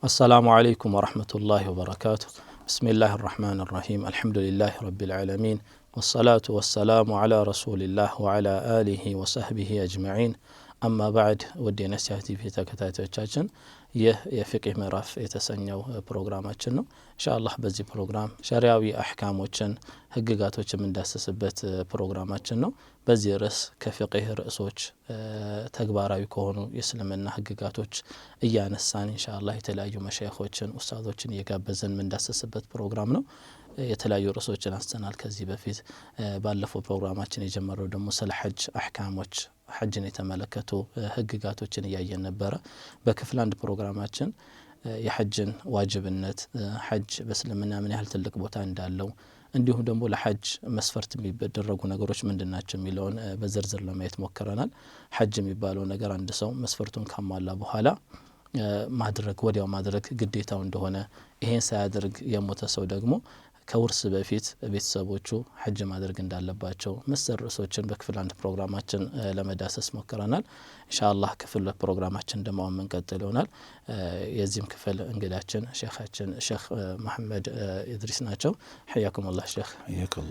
السلام عليكم ورحمة الله وبركاته. بسم الله الرحمن الرحيم. الحمد لله رب العالمين، والصلاة والسلام على رسول الله وعلى آله وصحبه أجمعين. أما بعد ودينا سياتي في ተከታታዮቻችን ይህ የፍቅህ ምዕራፍ የተሰኘው ፕሮግራማችን ነው። ኢንሻአላህ በዚህ ፕሮግራም ሸሪዓዊ አህካሞችን ህግጋቶችን እንዳስስበት ፕሮግራማችን ነው። በዚህ ርዕስ ከፍቅህ ርዕሶች ተግባራዊ ከሆኑ የእስልምና ህግጋቶች እያነሳን ኢንሻአላህ የተለያዩ መሻይኾችን ኡስታዞችን እየጋበዘን እንዳስስበት ፕሮግራም ነው። የተለያዩ ርዕሶችን አንስተናል ከዚህ በፊት። ባለፈው ፕሮግራማችን የጀመረው ደግሞ ስለ ሐጅ አህካሞች ሐጅን የተመለከቱ ህግጋቶችን እያየን ነበረ። በክፍል አንድ ፕሮግራማችን የሐጅን ዋጅብነት፣ ሐጅ በእስልምና ምን ያህል ትልቅ ቦታ እንዳለው፣ እንዲሁም ደግሞ ለሐጅ መስፈርት የሚደረጉ ነገሮች ምንድናቸው የሚለውን በዝርዝር ለማየት ሞክረናል። ሐጅ የሚባለው ነገር አንድ ሰው መስፈርቱን ካሟላ በኋላ ማድረግ ወዲያው ማድረግ ግዴታው እንደሆነ፣ ይሄን ሳያደርግ የሞተ ሰው ደግሞ ከውርስ በፊት ቤተሰቦቹ ሐጅ ማድረግ እንዳለባቸው መሰል ርዕሶችን በክፍል አንድ ፕሮግራማችን ለመዳሰስ ሞክረናል። ኢንሻአላህ ክፍል ፕሮግራማችን ደግሞ መንቀጥል ይሆናል። የዚህም ክፍል እንግዳችን ሼኻችን ሼኽ መሐመድ ኢድሪስ ናቸው። حياكم ሼኽ حياكم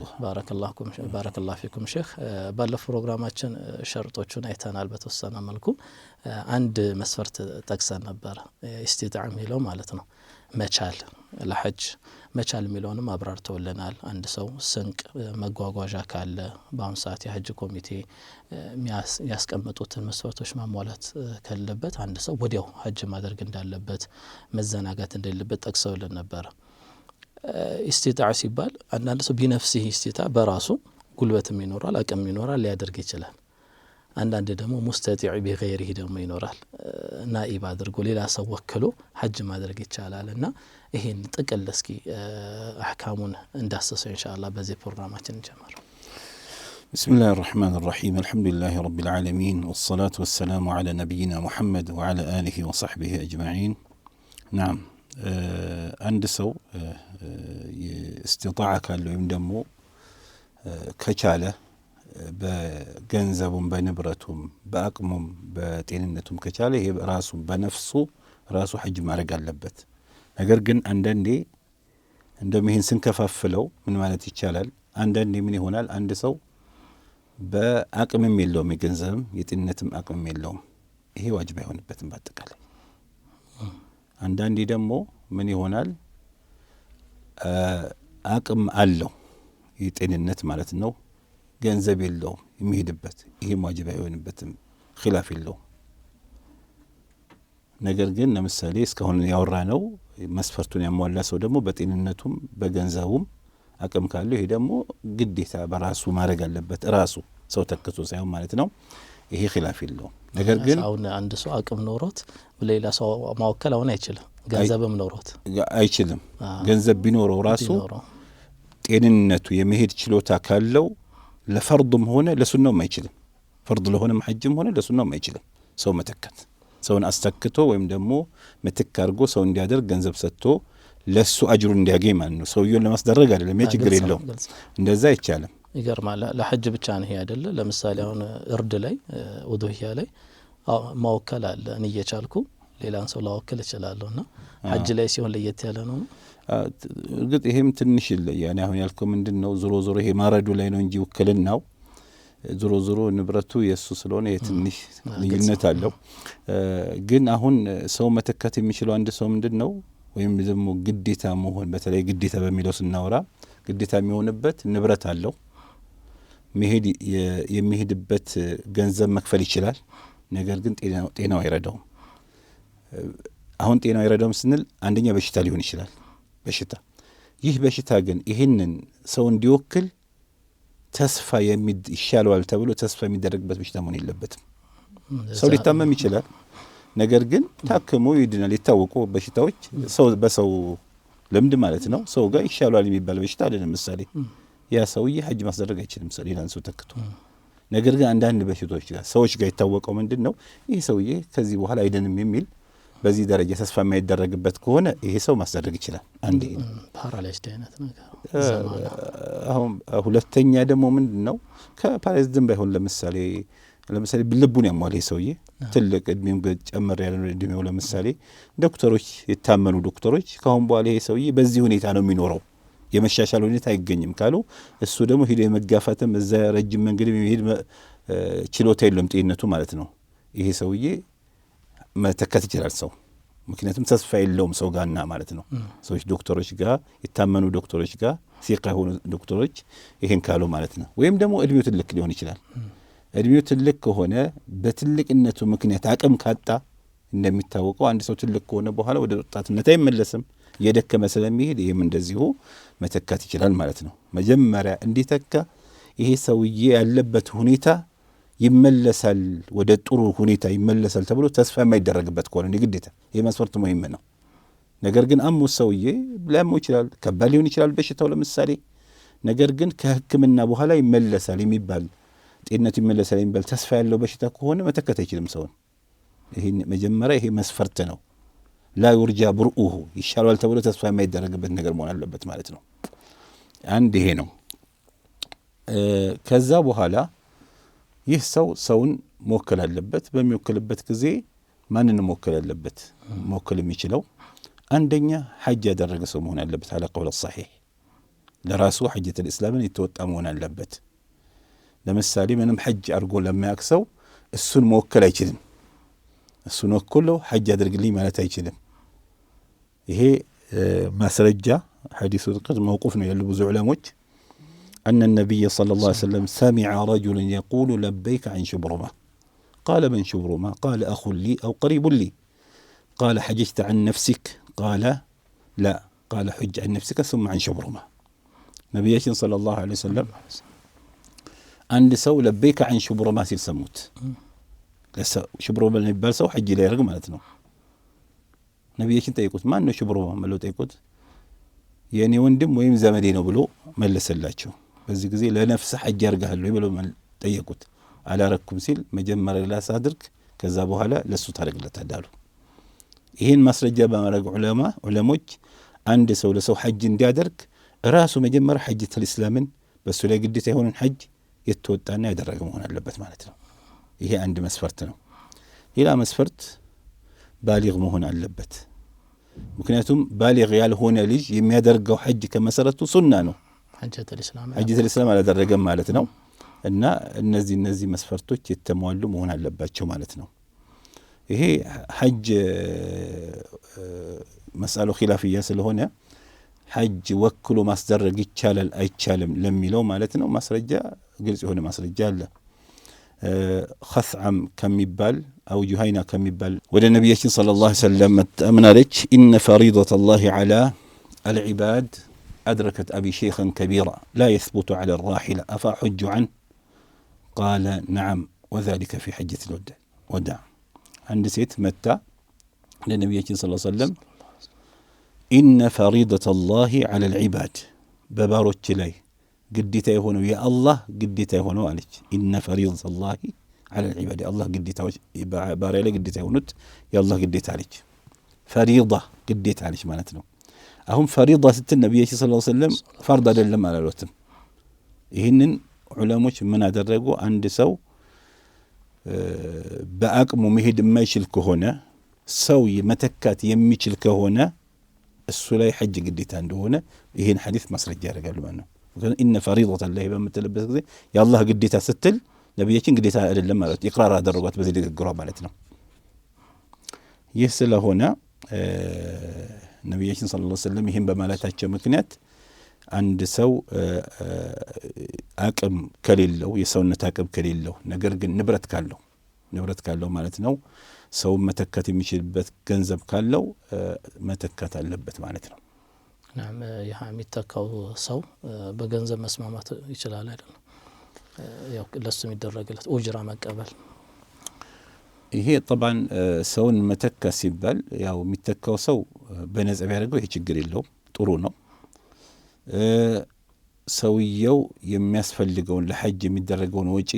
ባረከላሁ ፊኩም ሼኽ። ባለፈው ፕሮግራማችን ሸርጦቹን አይተናል በተወሰነ መልኩ። አንድ መስፈርት ጠቅሰን ነበር፣ ኢስቲጣዕ የሚለው ማለት ነው መቻል። ለሐጅ መቻል የሚለውንም አብራርተውልናል። አንድ ሰው ስንቅ መጓጓዣ ካለ በአሁኑ ሰዓት የሐጅ ኮሚቴ ያስቀመጡትን መስፈርቶች ማሟላት ካለበት አንድ ሰው ወዲያው ሐጅ ማድረግ እንዳለበት፣ መዘናጋት እንደሌለበት ጠቅሰውልን ነበር። ኢስቲጣዕ ሲባል አንዳንድ ሰው ቢነፍሲህ ኢስቲጣዕ በራሱ ጉልበትም ይኖራል አቅም ይኖራል ሊያደርግ ይችላል። አንዳንድ ደግሞ ሙስተጢዕ ቢገይሪህ ደግሞ ይኖራል፣ ናኢብ አድርጎ ሌላ ሰው ወክሎ ሐጅ ማድረግ ይቻላል። እና ይሄን ጥቅል እስኪ አህካሙን እንዳስሰው ኢንሻአላህ በዚህ ፕሮግራማችን እንጀምር። بسم الله الرحمن الرحيم. الحمد لله رب العالمين، والصلاة والسلام على نبينا محمد وعلى آله وصحبه أجمعين. نعم، عند سو استطاعة كالو يمدمو كچاله በገንዘቡም በንብረቱም በአቅሙም በጤንነቱም ከቻለ ይሄ ራሱ በነፍሱ ራሱ ሐጅ ማድረግ አለበት። ነገር ግን አንዳንዴ እንደሚህን ስንከፋፍለው ምን ማለት ይቻላል? አንዳንዴ ምን ይሆናል? አንድ ሰው በአቅምም የለውም የገንዘብም የጤንነትም አቅምም የለውም፣ ይሄ ዋጅብ አይሆንበትም በአጠቃላይ። አንዳንዴ ደግሞ ምን ይሆናል? አቅም አለው የጤንነት ማለት ነው፣ ገንዘብ የለውም የሚሄድበት፣ ይሄም ዋጅብ አይሆንበትም፣ ኺላፍ የለውም። ነገር ግን ለምሳሌ እስካሁን ያወራ ነው መስፈርቱን ያሟላ ሰው ደግሞ በጤንነቱም በገንዘቡም አቅም ካለው ይሄ ደግሞ ግዴታ በራሱ ማድረግ አለበት፣ ራሱ ሰው ተክቶ ሳይሆን ማለት ነው። ይሄ ኺላፍ የለውም። ነገር ግን አሁን አንድ ሰው አቅም ኖሮት ሌላ ሰው ማወከል አሁን አይችልም፣ ገንዘብም ኖሮት አይችልም። ገንዘብ ቢኖረው ራሱ ጤንነቱ የመሄድ ችሎታ ካለው ለፈርድም ሆነ ለሱናውም አይችልም። ፈርድ ለሆነም ሐጅም ሆነ ለሱናውም አይችልም። ሰው መተካት ሰውን አስተክቶ ወይም ደግሞ ምትክ አድርጎ ሰው እንዲያደርግ ገንዘብ ሰጥቶ ለሱ አጅሩ እንዲያገኝ ማለት ነው። ሰውየውን ለማስደረግ አይደለም፣ የችግር የለውም፣ እንደዛ አይቻልም። ይገርማል። ለሐጅ ብቻ ነው ይሄ አይደለ። ለምሳሌ አሁን እርድ ላይ ውዱህያ ላይ ማወከል አለ። እኔ እየቻልኩ ሌላን ሰው ላወከል እችላለሁና ሐጅ ላይ ሲሆን ለየት ያለ ነው። እርግጥ ይሄም ትንሽ ያኔ አሁን ያልከው ምንድነው ዞሮ ዞሮ ይሄ ማረዱ ላይ ነው እንጂ ውክልናው ዞሮ ዞሮ ንብረቱ የሱ ስለሆነ የትንሽ ልዩነት አለው። ግን አሁን ሰው መተካት የሚችለው አንድ ሰው ምንድነው ወይም ደግሞ ግዴታ መሆን፣ በተለይ ግዴታ በሚለው ስናወራ ግዴታ የሚሆንበት ንብረት አለው፣ መሄድ የሚሄድበት ገንዘብ መክፈል ይችላል። ነገር ግን ጤናው አይረዳውም። አሁን ጤናው አይረዳውም ስንል አንደኛ በሽታ ሊሆን ይችላል። ይህ በሽታ ግን ይህንን ሰው እንዲወክል ተስፋ ይሻለዋል ተብሎ ተስፋ የሚደረግበት በሽታ መሆን የለበትም። ሰው ሊታመም ይችላል፣ ነገር ግን ታክሞ ይድናል። የታወቁ በሽታዎች ሰው በሰው ልምድ ማለት ነው ሰው ጋር ይሻለዋል የሚባል በሽታ አለ። ለምሳሌ ያ ሰውዬ ሐጅ ማስደረግ አይችልም ሌላን ሰው ተክቶ። ነገር ግን አንዳንድ በሽታዎች ጋር ሰዎች ጋር የታወቀው ምንድነው ይህ ሰውዬ ከዚህ በኋላ አይደንም የሚል በዚህ ደረጃ ተስፋ የማይደረግበት ከሆነ ይሄ ሰው ማስደረግ ይችላል። አንዴ ፓራላይዝድ አይነት ነገር። አሁን ሁለተኛ ደግሞ ምንድነው ከፓራላይዝድ ባይሆን ለምሳሌ ለምሳሌ ልቡን ያሟል ሰውዬ ትልቅ እድሜም ጨመር ያለ እድሜው ለምሳሌ ዶክተሮች የታመኑ ዶክተሮች ካሁን በኋላ ይሄ ሰውዬ በዚህ ሁኔታ ነው የሚኖረው የመሻሻል ሁኔታ አይገኝም ካሉ እሱ ደግሞ ሄዶ የመጋፋትም እዛ ረጅም መንገድ የሚሄድ ችሎታ የለውም ጤንነቱ ማለት ነው ይሄ ሰውዬ መተካት ይችላል ሰው ምክንያቱም ተስፋ የለውም ሰው ጋርና ማለት ነው ሰዎች ዶክተሮች ጋር የታመኑ ዶክተሮች ጋር ሲቃ ሆኑ ዶክተሮች ይሄን ካሉ ማለት ነው ወይም ደግሞ እድሜው ትልቅ ሊሆን ይችላል እድሜው ትልቅ ከሆነ በትልቅነቱ ምክንያት አቅም ካጣ እንደሚታወቀው አንድ ሰው ትልቅ ከሆነ በኋላ ወደ ወጣትነት አይመለስም የደከመ ስለሚሄድ ይሄም እንደዚሁ መተካት ይችላል ማለት ነው መጀመሪያ እንዲተካ ይሄ ሰውዬ ያለበት ሁኔታ ይመለሳል ወደ ጥሩ ሁኔታ ይመለሳል ተብሎ ተስፋ የማይደረግበት ከሆነ ግዴታ ይሄ መስፈርት ሙሂም ነው ነገር ግን አሙ ሰውዬ ላሙ ይችላል ከባድ ሊሆን ይችላል በሽታው ለምሳሌ ነገር ግን ከህክምና በኋላ ይመለሳል የሚባል ጤንነቱ ይመለሳል የሚባል ተስፋ ያለው በሽታ ከሆነ መተካት አይችልም ሰውን ይሄ መጀመሪያ ይሄ መስፈርት ነው ላ ይርጃ ብርኡሁ ይሻላል ተብሎ ተስፋ የማይደረግበት ነገር መሆን አለበት ማለት ነው አንድ ይሄ ነው ከዛ በኋላ ይህ ሰውን መወከል አለበት በሚወክልበት ጊዜ ማንንም መወከል አለበት መወከል የሚችለው አንደኛ ሐጅ ያደረገ ሰው መሆን አለበት على قول الصحيح ለራሱ ሐጀተ الاسلامን የተወጣ መሆን አለበት ለምሳሌ ምንም ሐጅ አርጎ ለማያክሰው እሱን መወከል አይችልም እሱን ወክሎ ሐጅ አድርግልኝ ማለት አይችልም ይሄ ማስረጃ ሐዲሱ ቅድ መውቁፍ ነው ያሉ ብዙ ዑለሞች أن النبي صلى الله عليه وسلم سمع رجلا يقول لبيك عن شبرمة قال من شبرمة قال أخ لي أو قريب لي قال حججت عن نفسك قال لا قال حج عن نفسك ثم عن شبرمة نبي صلى الله عليه وسلم عند سو لبيك عن شبرمة سيل سموت شبرمة نبال سو حج لا يرغم مالتنا نبي تيقول ما أنه شبرمة ملو تيقول يعني وندم ويم زمدينه بلو ملسلاچو በዚህ ጊዜ ለነፍስ ሐጅ ያርጋሉ ይብሉ ጠየቁት አላረኩም ሲል መጀመሪያ ላሳድርክ ከዛ በኋላ ለሱ ታረግለታል ይሄን ማስረጃ በማረግ ዑለሞች አንድ ሰው ለሰው ሐጅ እንዲያደርግ ራሱ መጀመሪያ ሐጀተ الاسلامን በሱ ላይ ግዴታ የሆነን ሐጅ የተወጣና ያደረገ መሆን አለበት ማለት ነው ይሄ አንድ መስፈርት ነው ሌላ መስፈርት ባሊግ መሆን አለበት ምክንያቱም ባሊግ ያልሆነ ልጅ የሚያደርገው ሐጅ ከመሰረቱ ሱና ነው ሐጀተ الاسلام አላደረገም ማለት ነው እና እነዚህ መስፈርቶች የተሟሉ መሆን አለባቸው ማለት ነው ይሄ ሐጅ መስአሉ ኺላፊያ ስለሆነ ሐጅ ወክሎ ማስደረግ ይቻላል አይቻልም ለሚለው ማለት ነው ማስረጃ ግልጽ የሆነ ማስረጃ አለ خثعم كميبال أو جهينة كميبال ولا النبي صلى الله عليه وسلم من عليك إن فريضة الله على العباد أدركت أبي شيخا كبيرا لا يثبت على الراحلة أفأحج عنه قال نعم وذلك في حجة الوداع عند سيت متى للنبي صلى الله عليه وسلم إن فريضة الله على العباد ببارك لي قديته يهونو يا الله قديته يهونو عليك إن فريضة الله على العباد الله قديته باري لي قديته يهونت يا الله قديته عليك فريضة قديته عليك معناتنا أهم فريضة ست النبي صلى الله عليه وسلم فرض لهم على الوتم ይህንን ዑለሞች ምን አደረጉ አንድ ሰው በአቅሙ መሄድ የማይችል ከሆነ ሰው መተካት የሚችል ከሆነ እሱ ላይ ሐጅ ግዴታ እንደሆነ ይሄን ሐዲስ ማስረጃ ያደርጋሉ ማለት ነው إن فريضة الله በምትልበት ጊዜ የአላህ ግዴታ ስትል ነብያችን ግዴታ አይደለም ማለት ኢቅራር አደረጓት በዚህ ንግግሯ ማለት ነው ይህ ስለሆነ ነብያችን ሰለላሁ ዐለይሂ ወሰለም ይሄን በማለታቸው ምክንያት አንድ ሰው አቅም ከሌለው የሰውነት አቅም ከሌለው ነገር ግን ንብረት ካለው ማለት ነው ሰው መተካት የሚችልበት ገንዘብ ካለው መተካት አለበት ማለት ነው نعم የሚተካው ሰው በገንዘብ መስማማት ይችላል አይደል ያው ለሱ የሚደረግለት ኡጅራ መቀበል ይሄ طبعا ሰውን መተካ ሲባል ያው የሚተካው ሰው በነጻ ቢያደርገው ይሄ ችግር የለውም ጥሩ ነው ሰውየው የሚያስፈልገውን ለሐጅ የሚደረገውን ወጪ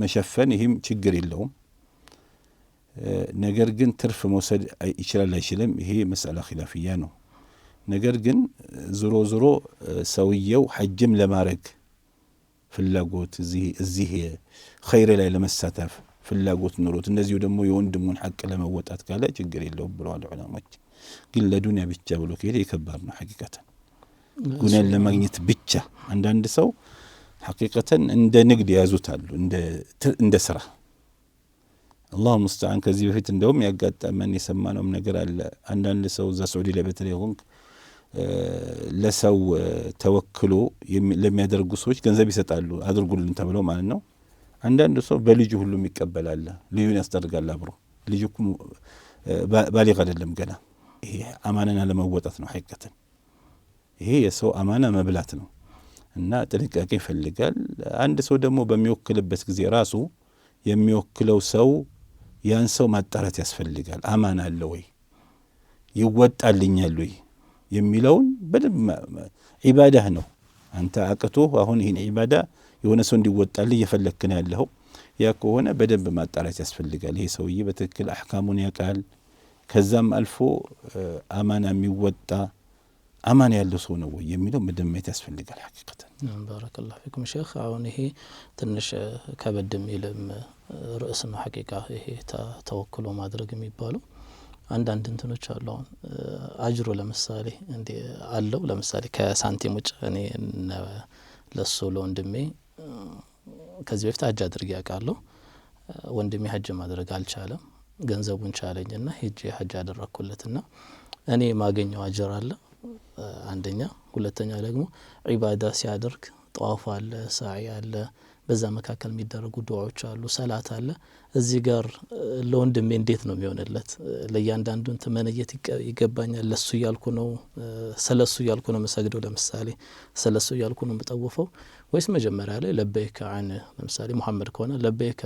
መሸፈን ይሄም ችግር የለውም ነገር ግን ትርፍ መውሰድ ይችላል አይችልም ይሄ መስአላ ኺላፊያ ነው ነገር ግን ዞሮ ሰውየው ሐጅም ለማድረግ ፍላጎት እዚህ ኸይር ላይ ለመሳተፍ ፍላጎት ኑሮት እንደዚሁ ደግሞ የወንድሙን ሐቅ ለመወጣት ካለ ችግር የለውም ብለዋል ዑለማዎች። ግን ለዱንያ ብቻ ብሎ ከሄደ ይከባድ ነው ሐቂቀተን ዱንያን ለማግኘት ብቻ። አንዳንድ ሰው ሐቂቀተን እንደ ንግድ ያዙታሉ እንደ ስራ። አላሁ ሙስተዓን። ከዚህ በፊት እንደውም ያጋጠመን የሰማነውም ነገር አለ። አንዳንድ ሰው እዛ ሳዑዲ ላይ በተለይ ሆንክ ለሰው ተወክሎ ለሚያደርጉ ሰዎች ገንዘብ ይሰጣሉ አድርጉልን ተብለው ማለት ነው። አንዳንድ ሰው በልጁ ሁሉም ይቀበላል፣ ልዩን ያስደርጋል አብሮ። ልጁ ባሊግ አይደለም ገና። ይሄ አማናን ለመወጣት ነው ሐቂቀተን። ይሄ የሰው አማና መብላት ነው እና ጥንቃቄ ይፈልጋል። አንድ ሰው ደግሞ በሚወክልበት ጊዜ ራሱ የሚወክለው ሰው ያን ሰው ማጣራት ያስፈልጋል። አማና አለ ወይ ይወጣልኛል ወይ የሚለውን በደንብ ዒባዳህ ነው። አንተ አቅቶ አሁን ይሄን ዒባዳ የሆነ ሰው እንዲወጣልህ እየፈለክ ነው ያለው። ያ ከሆነ በደንብ ማጣራት ያስፈልጋል። ይሄ ሰውዬ በትክክል አህካሙን ያውቃል፣ ከዛም አልፎ አማና የሚወጣ አማና ያለው ሰው ነው ወይ የሚለው መደመጥ ያስፈልጋል ሐቂቀተን። ባረከላሁ ፊኩም ሼክ። አሁን ይሄ ትንሽ ከበድ የሚልም ርዕስ ነው ሐቂቃ። ይሄ ተወክሎ ማድረግ የሚባለው አንዳንድ እንትኖች አሉ። አሁን አጅሮ ለምሳሌ እንዴ አለው። ለምሳሌ ከሳንቲም ውጭ እኔ ለሱ ለወንድሜ ከዚህ በፊት ሀጅ አድርጌ ያውቃለሁ። ወንድሜ ሀጅ ማድረግ አልቻለም፣ ገንዘቡን ቻለኝና ሄጄ ሀጅ አደረኩለትና እኔ ማገኘው አጅር አለ አንደኛ። ሁለተኛ ደግሞ ዒባዳ ሲያደርግ ጠዋፍ አለ፣ ሳዒ አለ፣ በዛ መካከል የሚደረጉ ዱዓዎች አሉ፣ ሰላት አለ። እዚህ ጋር ለወንድሜ እንዴት ነው የሚሆንለት? ለእያንዳንዱ መነየት ይገባኛል? ለሱ እያልኩ ነው ስለሱ እያልኩ ነው የምሰግደው ለምሳሌ ስለሱ እያልኩ ነው የምጠውፈው ወይስ መጀመሪያ ላይ ለበይከ አን ለምሳሌ ሙሐመድ ከሆነ ለበይከ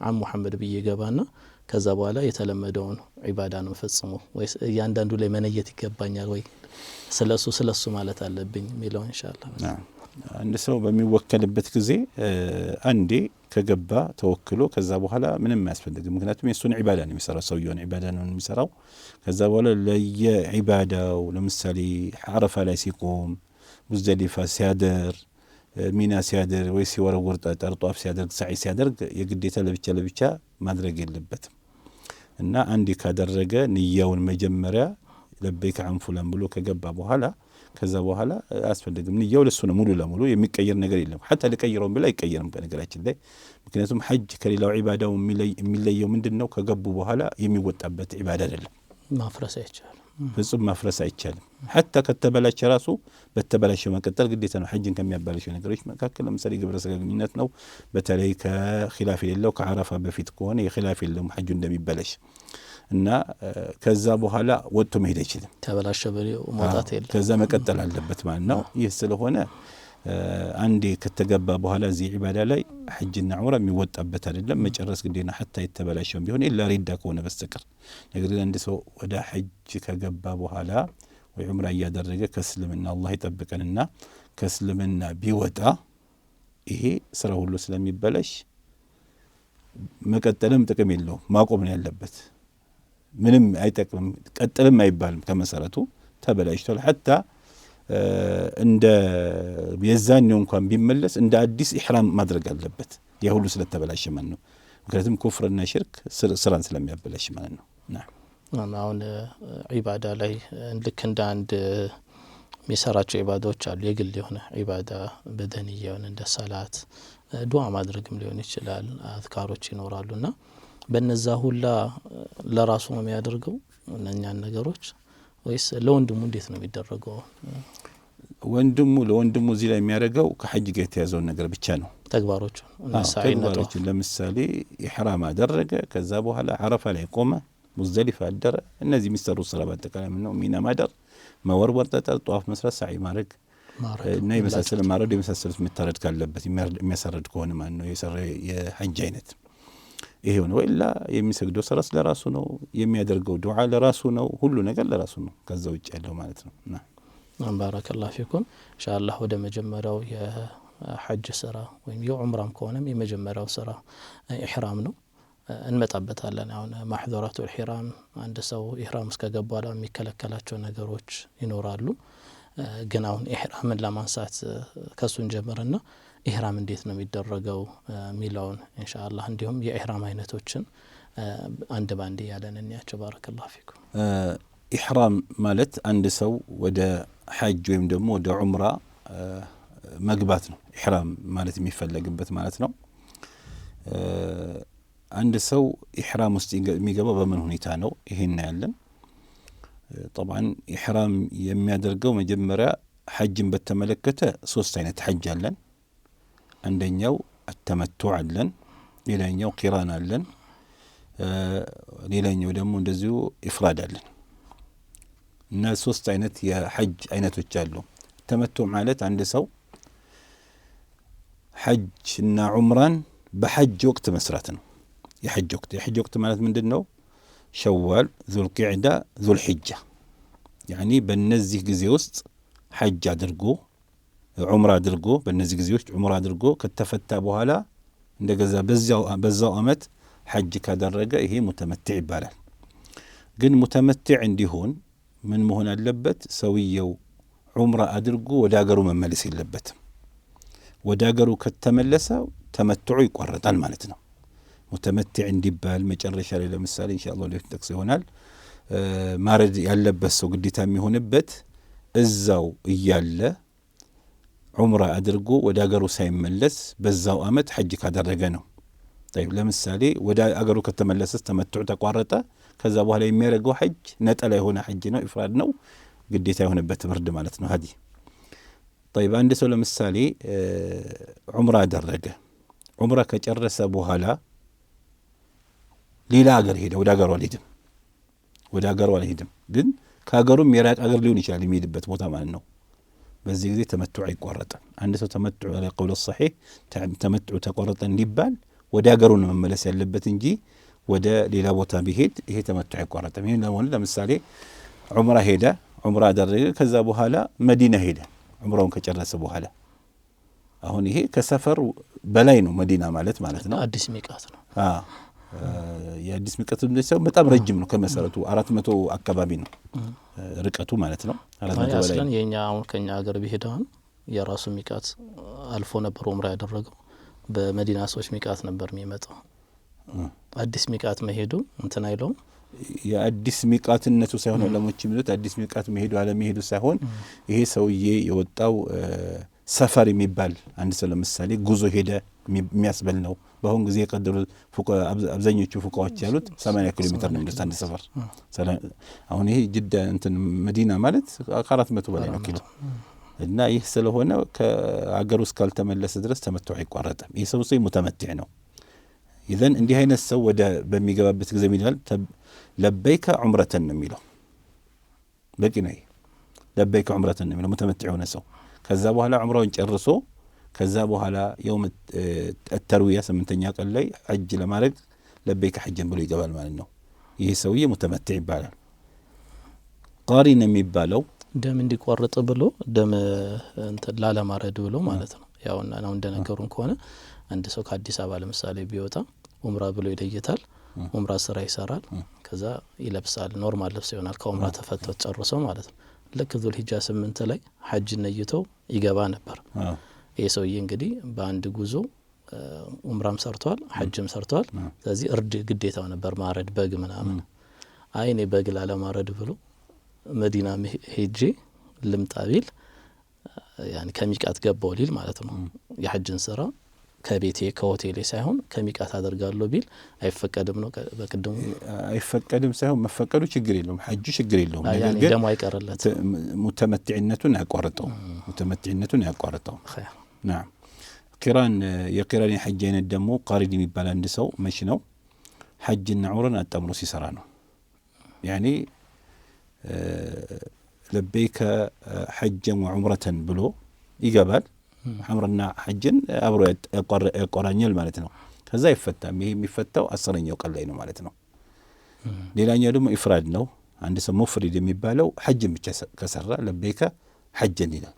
አን ሙሐመድ ብዬ ገባና ከዛ በኋላ የተለመደውን ዒባዳ ነው ፈጽሞ ወይስ እያንዳንዱ ላይ መነየት ይገባኛል ወይ ስለሱ ማለት አለብኝ የሚለው ኢንሻአላህ። አንድ ሰው በሚወከልበት ጊዜ አንዴ ከገባ ተወክሎ ከዛ በኋላ ምንም አያስፈልግም። ምክንያቱም የሱን ዒባዳ ነው የሚሰራው፣ ሰውየውን ዒባዳ ነው የሚሰራው። ከዛ በኋላ ለየዒባዳው ለምሳሌ አረፋ ላይ ሲቆም፣ ሙዝደሊፋ ሲያደር፣ ሚና ሲያደር ወይ ሲወረወር ጠጠር፣ ጧፍ ሲያደርግ፣ ሳዒ ሲያደርግ የግዴታ ለብቻ ማድረግ የለበትም እና አንዴ ካደረገ ንያውን መጀመሪያ ለበይከ አን ፉላን ብሎ ከገባ በኋላ ከዛ በኋላ አያስፈልግም። ንያው ለሱ ነው ሙሉ ለሙሉ የሚቀየር ነገር የለም። ሐታ ለቀይረውም ብላ አይቀየርም በነገራችን ላይ። ምክንያቱም ሐጅ ከሌላው ዒባዳው የሚለየው ምንድነው? ከገቡ በኋላ የሚወጣበት ዒባዳ አይደለም። ማፍረስ አይቻልም፣ ፍጹም ማፍረስ አይቻልም። ሐታ ከተበላሸ ራሱ በተበላሸው መቀጠል ግዴታ ነው። ሐጅን ከሚያባላሹ ነገሮች መካከል ለምሳሌ ግብረ ሥጋ ግንኙነት ነው። በተለይ ከኺላፍ የሌለው ከዓረፋ በፊት ከሆነ የኺላፍ የለውም ሐጁ እንደሚበላሽ እና ከዛ በኋላ ወጥቶ መሄድ አይችልም። ተበላሸ በለው መውጣት የለም፣ ከዛ መቀጠል አለበት ማለት ነው። ይህ ስለሆነ አንዴ ከተገባ በኋላ እዚህ ዒባዳ ላይ ሐጅና ዑምራ የሚወጣበት አይደለም፣ መጨረስ ግዴና ሐታ የተበላሸው ቢሆን ኢላ ሪዳ ከሆነ በስተቀር። ነገር ግን አንድ ሰው ወደ ሐጅ ከገባ በኋላ ወይ ዑምራ እያደረገ ከእስልምና አላህ ይጠብቀንና ከእስልምና ቢወጣ ይሄ ስራ ሁሉ ስለሚበላሽ መቀጠልም ጥቅም የለውም፣ ማቆም ነው ያለበት። ምንም አይጠቅምም፣ ቀጥልም አይባልም። ከመሰረቱ ተበላሽቷል። ሐታ እንደ የዛኛው እንኳን ቢመለስ እንደ አዲስ ኢሕራም ማድረግ አለበት። ያ ሁሉ ስለተበላሸ ማለት ነው። ምክንያቱም ኩፍርና ሽርክ ስራን ስለሚያበላሽ ማለት ነው። አሁን ዒባዳ ላይ ልክ እንደ አንድ የሚሰራቸው ዒባዳዎች አሉ። የግል የሆነ ዒባዳ በደንያ የሆነ እንደ ሰላት፣ ዱዓ ማድረግም ሊሆን ይችላል፣ አዝካሮች ይኖራሉና በነዛ ሁላ ለራሱ ነው የሚያደርገው እነኛን ነገሮች ወይስ ለወንድሙ እንዴት ነው የሚደረገው? ለወንድሙ እዚህ ላይ የሚያደርገው ከሐጅ ጋር የተያዘውን ነገር ብቻ ነው። ተግባሮቹን ለምሳሌ ኢሕራም አደረገ፣ ከዛ በኋላ አረፋ ላይ ቆመ፣ ሙዝደሊፋ አደረ። እነዚህ የሚሰሩ ስራ በአጠቃላይ ነው። ሚና ማደር፣ መወርወር ጠጠር፣ ጧፍ መስራት፣ ሳዒ ማድረግ እና የመሳሰለ ማረድ የመሳሰሉት የሚታረድ ካለበት የሚያሳረድ ከሆነ ማለት ነው የሰራ የሐጅ አይነት ይሄ ነው። ወይላ የሚሰግደው ሰላስ ለራሱ ነው፣ የሚያደርገው ዱዓ ለራሱ ነው፣ ሁሉ ነገር ለራሱ ነው። ከዛ ውጭ ያለው ማለት ነው። ባረከላሁ ፊኩም። ኢንሻአላህ ወደ መጀመሪያው የሐጅ ስራ ወይም የዑምራም ከሆነም የመጀመሪያው ስራ ኢሕራም ነው፣ እንመጣበታለን። አሁን ማሕዙራቱል ኢሕራም አንድ ሰው ኢሕራም ውስጥ ከገባ በኋላ የሚከለከላቸው ነገሮች ይኖራሉ። ግን አሁን ኢሕራምን ለማንሳት ከሱን ጀምርና ኢህራም እንዴት ነው የሚደረገው ሚላውን ኢንሻአላህ እንዲሁም የኢህራም አይነቶችን አንድ ባንድ ያለን እንያቸው ባረከላሁ ፊኩም ኢህራም ማለት አንድ ሰው ወደ ሐጅ ወይም ደግሞ ወደ ዑምራ መግባት ነው ኢህራም ማለት የሚፈለግበት ማለት ነው አንድ ሰው ኢህራም ውስጥ የሚገባው በምን ሁኔታ ነው ይሄን ያለን طبعا ኢህራም የሚያደርገው መጀመሪያ ሐጅን በተመለከተ ሶስት አይነት ሐጅ አለን አንደኛው التمتع አለን ሌላኛው ቂራን አለን ሌላኛው ደግሞ እንደዚሁ ኢፍራድ አለን እና ሶስት አይነት የሐጅ አይነቶች አሉ ተመቱዕ ማለት አንድ ሰው ሐጅና ዑምራን በሐጅ ወቅት መስራት ነው የሐጅ ወቅት ማለት ምንድነው ሸዋል ዙልቂዕዳ ዙልሂጃ يعني በእነዚህ ጊዜ ውስጥ ሐጅ አድርጎ ዑምራ አድርጎ በእነዚህ ጊዜ ውስጥ ዑምራ አድርጎ ከተፈታ በኋላ እንደገዛ በዛው አመት ሐጅ ካደረገ ይሄ ሙተመትዕ ይባላል ግን ሙተመትዕ እንዲሆን ምን መሆን አለበት ሰውየው ዑምራ አድርጎ ወደ ሀገሩ መመለስ የለበትም ወደ ሀገሩ ከተመለሰ ተመትዑ ይቆረጣል ማለት ነው ሙተመትዕ እንዲባል መጨረሻ ላይ ለምሳሌ ኢንሻአላህ ለፍተክስ ይሆናል ማረድ ያለበት ሰው ግዴታ የሚሆንበት እዛው እያለ ዑምራ አድርጎ ወደ ሀገሩ ሳይመለስ በዛው አመት ሐጅ ካደረገ ነው طيب ለምሳሌ ወደ ሀገሩ ከተመለሰ ተመትዑ ተቋረጠ ከዛ በኋላ የሚያደርገው ሐጅ ነጠላ የሆነ ሐጅ ነው ኢፍራድ ነው ግዴታ የሆነበት ብርድ ማለት ነው ሀዲ طيب አንድ ሰው ለምሳሌ ዑምራ አደረገ ዑምራ ከጨረሰ በኋላ ሌላ ሀገር ሄደ ወደ ሀገሩ አልሄድም ግን ከሀገሩም የራቅ ሀገር ሊሆን ይችላል የሚሄድበት ቦታ ማለት ነው በዚህ ጊዜ ተመትዑ አይቋረጥም አንድ ሰው ተመትዑ على قول الصحيح ተመትዑ ተቆረጠ እንዲባል ወደ ሀገሩ ነው መመለስ ያለበት እንጂ ወደ ሌላ ቦታ ቢሄድ ይሄ ተመትዑ አይቋረጥም ይሄን ለምሳሌ ዑምራ ሄደ ዑምራ አደረገ ከዛ በኋላ መዲና ሄደ ዑምራውን ከጨረሰ በኋላ አሁን ይሄ ከሰፈር በላይ ነው መዲና ማለት ነው አዲስ ሚቃት ነው የአዲስ ሚቃት እንደሰው በጣም ረጅም ነው ከመሰረቱ 400 አካባቢ ነው ርቀቱ ማለት ነው 400 በላይ አስለን የኛ አሁን ከኛ ሀገር ቢሄዳን የራሱ ሚቃት አልፎ ነበር ዑምራ ያደረገው በመዲና ሰዎች ሚቃት ነበር የሚመጣው አዲስ ሚቃት መሄዱ እንትን አይለውም የአዲስ ሚቃትነቱ ሳይሆን ለሞች የሚሉት አዲስ ሚቃት መሄዱ አለ መሄዱ ሳይሆን ይሄ ሰውዬ የወጣው ሰፈር የሚባል አንድ ሰው ለምሳሌ ጉዞ ሄደ የሚያስበል ነው በአሁን ጊዜ የቀደሩ አብዛኞቹ ፉቃዎች ያሉት 80 ኪሎ ሜትር ነው አንድ ሰፈር አሁን ይሄ ጅዳ እንትን መዲና ማለት 400 በላይ ነው ኪሎ እና ይህ ስለሆነ ከሀገር ውስጥ ካልተመለሰ ድረስ ተመትዑ አይቋረጥም ይህ ሰው ሙተመትዕ ነው ኢዘን እንዲህ አይነት ሰው ወደ በሚገባበት ጊዜ ይላል ለበይከ ዑምረተን ነው የሚለው በቂ ነው ለበይከ ዑምረተን ነው የሚለው ሙተመትዕ ሆነ ሰው ከዛ በኋላ ዑምራውን ጨርሶ ከዛ በኋላ يوم الترويه 8ኛ ቀን ላይ ሐጅ ለማድረግ ለበይከ ሐጅን ብሎ ይገባል ማለት ነው ይሄ ሰውዬ ሙተመትዕ ይባላል ቃሪን የሚባለው ደም እንዲቆርጥ ብሎ ደም እንትን ላለማረድ ብሎ ማለት ነው ያውና ነው እንደነገሩን ከሆነ አንድ ሰው ከአዲስ አበባ ለምሳሌ ቢወጣ ዑምራ ብሎ ይደይታል ዑምራ ስራ ይሰራል ከዛ ይለብሳል ኖርማል ልብስ ይሆናል ከዑምራ ተፈቶ ጨርሶ ማለት ነው ለክ ዙል ሂጃ 8 ላይ ሐጅ ነይቶ ይገባ ነበር ይሄ ሰውዬ እንግዲህ በአንድ ጉዞ ዑምራም ሰርቷል ሐጅም ሰርቷል ስለዚህ እርድ ግዴታው ነበር ማረድ በግ ምናምን አይኔ በግ ላለማረድ ብሎ መዲና ሄጄ ልምጣቢል يعني ከሚቃት ገባው ሊል ማለት ነው የሐጅን ስራ ከቤቴ ከሆቴሌ ሳይሆን ከሚቃት አደርጋለሁ ቢል አይፈቀድም ነው በቅድም አይፈቀድም ሳይሆን መፈቀዱ ችግር የለውም ሐጅ ችግር የለውም ነገር ግን ደሞ አይቀርለት ሙተመትዕነቱን ያቋርጠው نعم ቂራን የቂራን ሐጅ አይነት ደግሞ ቃሪን የሚባል አንድ ሰው መሽ ነው ሐጅና ዑምራን አጣምሮ ሲሰራ ነው يعني ለበይከ ሐጅን ወዑምራተን ብሎ ይገባል ዑምራና ሐጅን አብሮ ያቆራኛል ማለት ነው ከዛ ይፈታም ይሄ የሚፈታው 10ኛው ቀን ላይ ነው ማለት ነው ሌላኛው ደግሞ ኢፍራድ ነው አንድ ሰው ሙፍሪድ የሚባለው ሐጅን ብቻ ከሰራ ለበይከ ሐጅን ይላል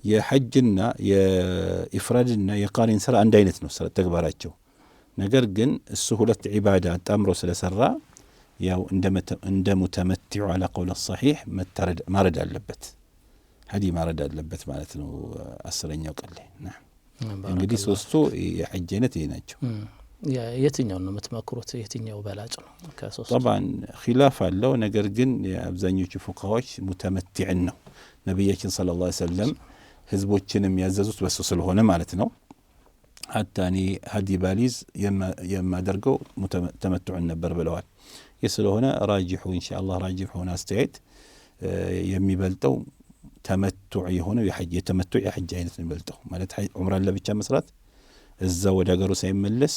የሐጅና የኢፍራድና የቃሪን ስራ አንድ አይነት ነው ተግባራቸው ነገር ግን እሱ ሁለት ዒባዳ አጣምሮ ስለሰራ ያው እንደ ሙተመትዑ على قول الصحيح ማረድ አለበት ሀዲ ማረድ አለበት ማለት ነው 10ኛው ቀን ላይ እንግዲህ ሶስቱ የሐጅ አይነት ናቸው የትኛው ነው የምትመክሩት የትኛው በላጭ ነው ከሶስቱ طبعا خلاف አለው ነገር ግን የአብዛኞቹ ፉቃዎች ሙተመቲዕን ነው ነብያችን ሰለላሁ ዐለይሂ ወሰለም ህዝቦችንም ያዘዙት በሱ ስለሆነ ማለት ነው حتى እኔ ሀዲ ባሊዝ የማደርገው ተመትዑን ነበር ብለዋል የስለሆነ ራጂሁ ኢንሻአላህ ራጂሁን አስተያየት የሚበልጠው ተመትዑ የሆነው የተመትዑ የሐጅ አይነት ነው የሚበልጠው ማለት ዑምራን ለብቻ መስራት እዛ ወደ ሀገሩ ሳይመለስ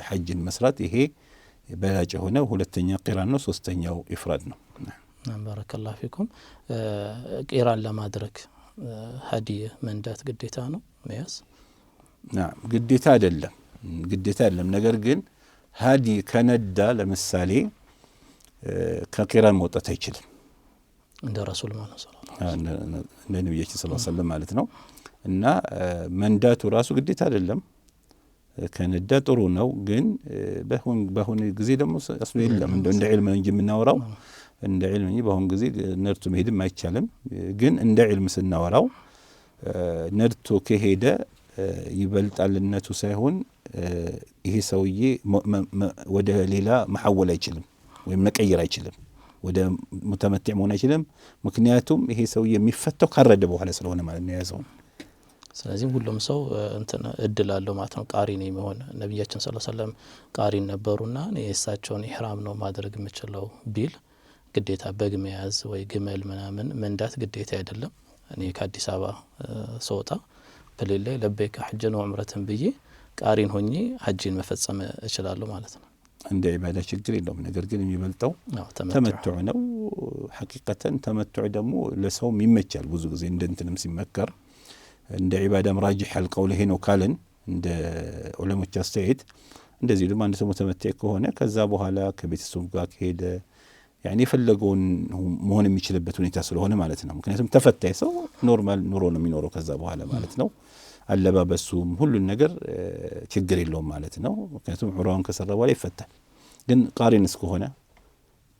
ሐጅን መስራት ይሄ በላጭ የሆነ ሁለተኛ ቂራን ነው ሶስተኛው ኢፍራድ ነው ባረከላሁ ፊኩም ቂራን ለማድረግ ሀዲ መንዳት ግዴታ ነው መያዝ ግዴታ አይደለም ነገር ግን ሀዲ ከነዳ ለምሳሌ ከቂራን መውጣት አይችልም እንደ ረሱል ማለት እንደ ነብያችን ሰለላሁ ዐለይሂ ወሰለም ማለት ነው እና መንዳቱ ራሱ ግዴታ አይደለም ከነዳ ጥሩ ነው ግን በሁን ጊዜ ደግሞ አስሉ የለም እንደ ዒልም እንጂ የምናወራው እንደ ዒልም እንጂ በሁን ጊዜ ነርቶ መሄድም አይቻልም ግን እንደ ዒልም ስናወራው ነርቶ ከሄደ ይበልጣልነቱ ሳይሆን ይሄ ሰውዬ ወደ ሌላ መሐወል አይችልም ወይም መቀየር አይችልም ወደ ሙተመቲዕ መሆን አይችልም ምክንያቱም ይሄ ሰውዬ የሚፈታው ካረደ በኋላ ስለሆነ ማለት ነው ያዘው ስለዚህ ሁሉም ሰው እድል አለው ማለት ነው ቃሪ ነው የሚሆን ነብያችን ሰለላሁ ዐለይሂ ወሰለም ቃሪ ነበሩና የእሳቸውን ኢህራም ነው ማድረግ የምችለው ቢል ግዴታ በግ መያዝ ወይ ግመል ምናምን መንዳት ግዴታ አይደለም እኔ ከአዲስ አበባ ሰውጣ በሌላ ለበይከ ሐጅን ወዑምረተን ብዬ ቃሪን ሆኜ ሐጅን መፈጸም እችላለሁ ማለት ነው እንደ ኢባዳ ችግር የለውም ነገር ግን የሚበልጠው ተመትዑ ነው ሐቂቀተን ተመትዑ ደግሞ ለሰው ይመቻል ብዙ ጊዜ እንደንተንም ሲመከር እንደ ኢባዳም ራጂህ አልቀውል ይሄ ነው ካለን እንደ ዑለሞች አስተያየት እንደዚህ ደግሞ አንድ ሰው ተመትዕ ከሆነ ከዛ በኋላ ከቤተሰቡ ጋር ከሄደ ያኔ ፈለገውን መሆን የሚችልበት ሁኔታ ስለሆነ ማለት ነው ምክንያቱም ተፈታይ ሰው ኖርማል ኑሮ ነው የሚኖረው ከዛ በኋላ ማለት ነው አለባበሱም ሁሉን ነገር ችግር የለውም ማለት ነው ምክንያቱም ዑምራውን ከሰራ በኋላ ይፈታል ግን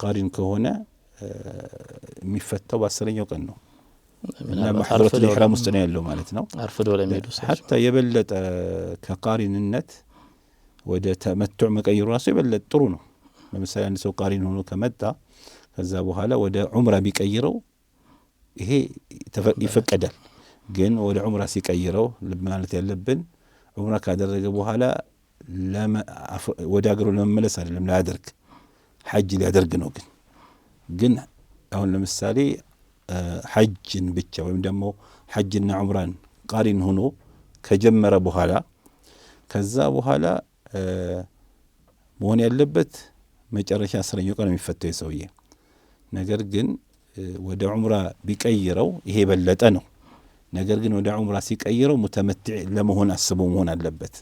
ቃሪን ከሆነ የሚፈታው በ10ኛው ቀን ነው እና መሐረቱ الإحرام ውስጥ ነው ያለው ማለት ነው አርፍዶ ለሚሄዱ ሰዎች حتى የበለጠ ከቃሪንነት ወደ ተመትዕ መቀየሩ ራሱ የበለጠ ጥሩ ነው ለምሳሌ አንድ ሰው ቃሪን ሆኖ ከመጣ ከዛ በኋላ ወደ ዑምራ ቢቀይረው ይሄ ይፈቀዳል ግን ወደ ዑምራ ሲቀይረው ማለት ያለብን ዑምራ ካደረገ በኋላ ወደ ሀገሩ ለመመለስ አይደለም ላያደርግ ሐጅ ሊያደርግ ነው ግን አሁን ለምሳሌ ሐጅን ብቻ ወይም ደግሞ ሐጅና ዑምራን ቃሪን ሆኖ ከጀመረ በኋላ ከዛ በኋላ መሆን ያለበት መጨረሻ 10ኛው ቀን የሚፈታው ሰውዬ ነገር ግን ወደ ዑምራ ቢቀይረው ይሄ በለጠ ነው ነገር ግን ወደ ዑምራ ሲቀይረው ሙተመትዕ ለመሆን አስቦ መሆን አለበት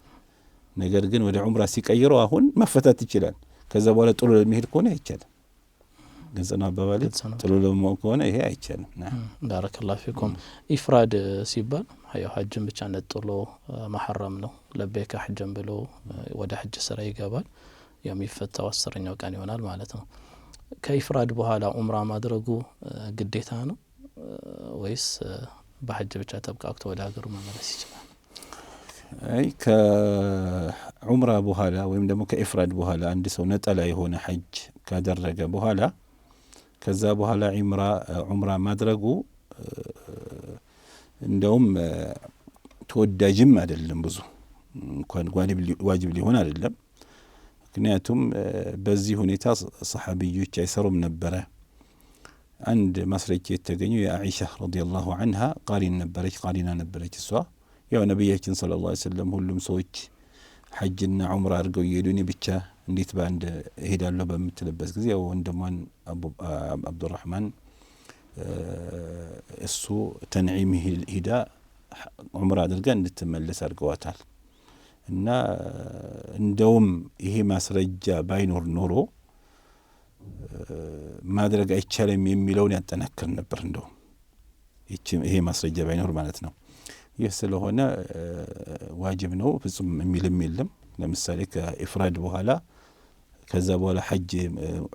ነገር ግን ወደ ዑምራ ሲቀይረው አሁን መፈታት ይችላል ከዛ በኋላ ጥሎ ለሚሄድ ከሆነ አይቻልም ገንዘና አባባል ጥሎ ለመሆን ከሆነ ይሄ አይቻልም ባረከላሁ ፊኩም ኢፍራድ ሲባል ሐጅን ብቻ ነጥሎ መሐረም ነው ለበይከ ሐጅን ብሎ ወደ ሐጅ ስራ ይገባል የሚፈታው 10ኛው ቀን ይሆናል ማለት ነው ከኢፍራድ በኋላ ዑምራ ማድረጉ ግዴታ ነው ወይስ በሐጅ ብቻ ተብቃቅቶ ወደ ሀገሩ መመለስ ይችላል አይ ከዑምራ በኋላ ወይም ደግሞ ከኢፍራድ በኋላ አንድ ሰው ነጠላ የሆነ ሐጅ ካደረገ በኋላ ከዛ በኋላ ዑምራ ማድረጉ እንደውም ተወዳጅም አይደለም ብዙ እንኳን ዋጅብ ሊሆን አይደለም ምክንያቱም በዚህ ሁኔታ ሰሃቢዮች አይሰሩም ነበር አንድ ማስረጃ የተገኘው የአኢሻ ረዲየላሁ ዐንሃ ቃሪና ነበረች እሷ ያው ነብያችን ሰለላሁ ዐለይሂ ወሰለም ሁሉም ሰዎች ሐጅና ዑምራ አድርገው ይሄዱኝ ብቻ እንዴት ባንድ ሄዳለሁ በምትልበት ጊዜ ወንድሟን አብዱራህማን እሱ ተንዒም ሂዳ ዑምራ አድርጋ እንድትመለስ አድርገዋታል እና እንደውም ይሄ ማስረጃ ባይኖር ኖሮ ማድረግ አይቻልም የሚለውን ያጠናክር ነበር እንደውም ይሄ ማስረጃ ባይኖር ማለት ነው ይህ ስለሆነ ዋጅብ ነው ፍጹም የሚልም የለም ለምሳሌ ከኢፍራድ በኋላ ከዛ በኋላ ሐጅ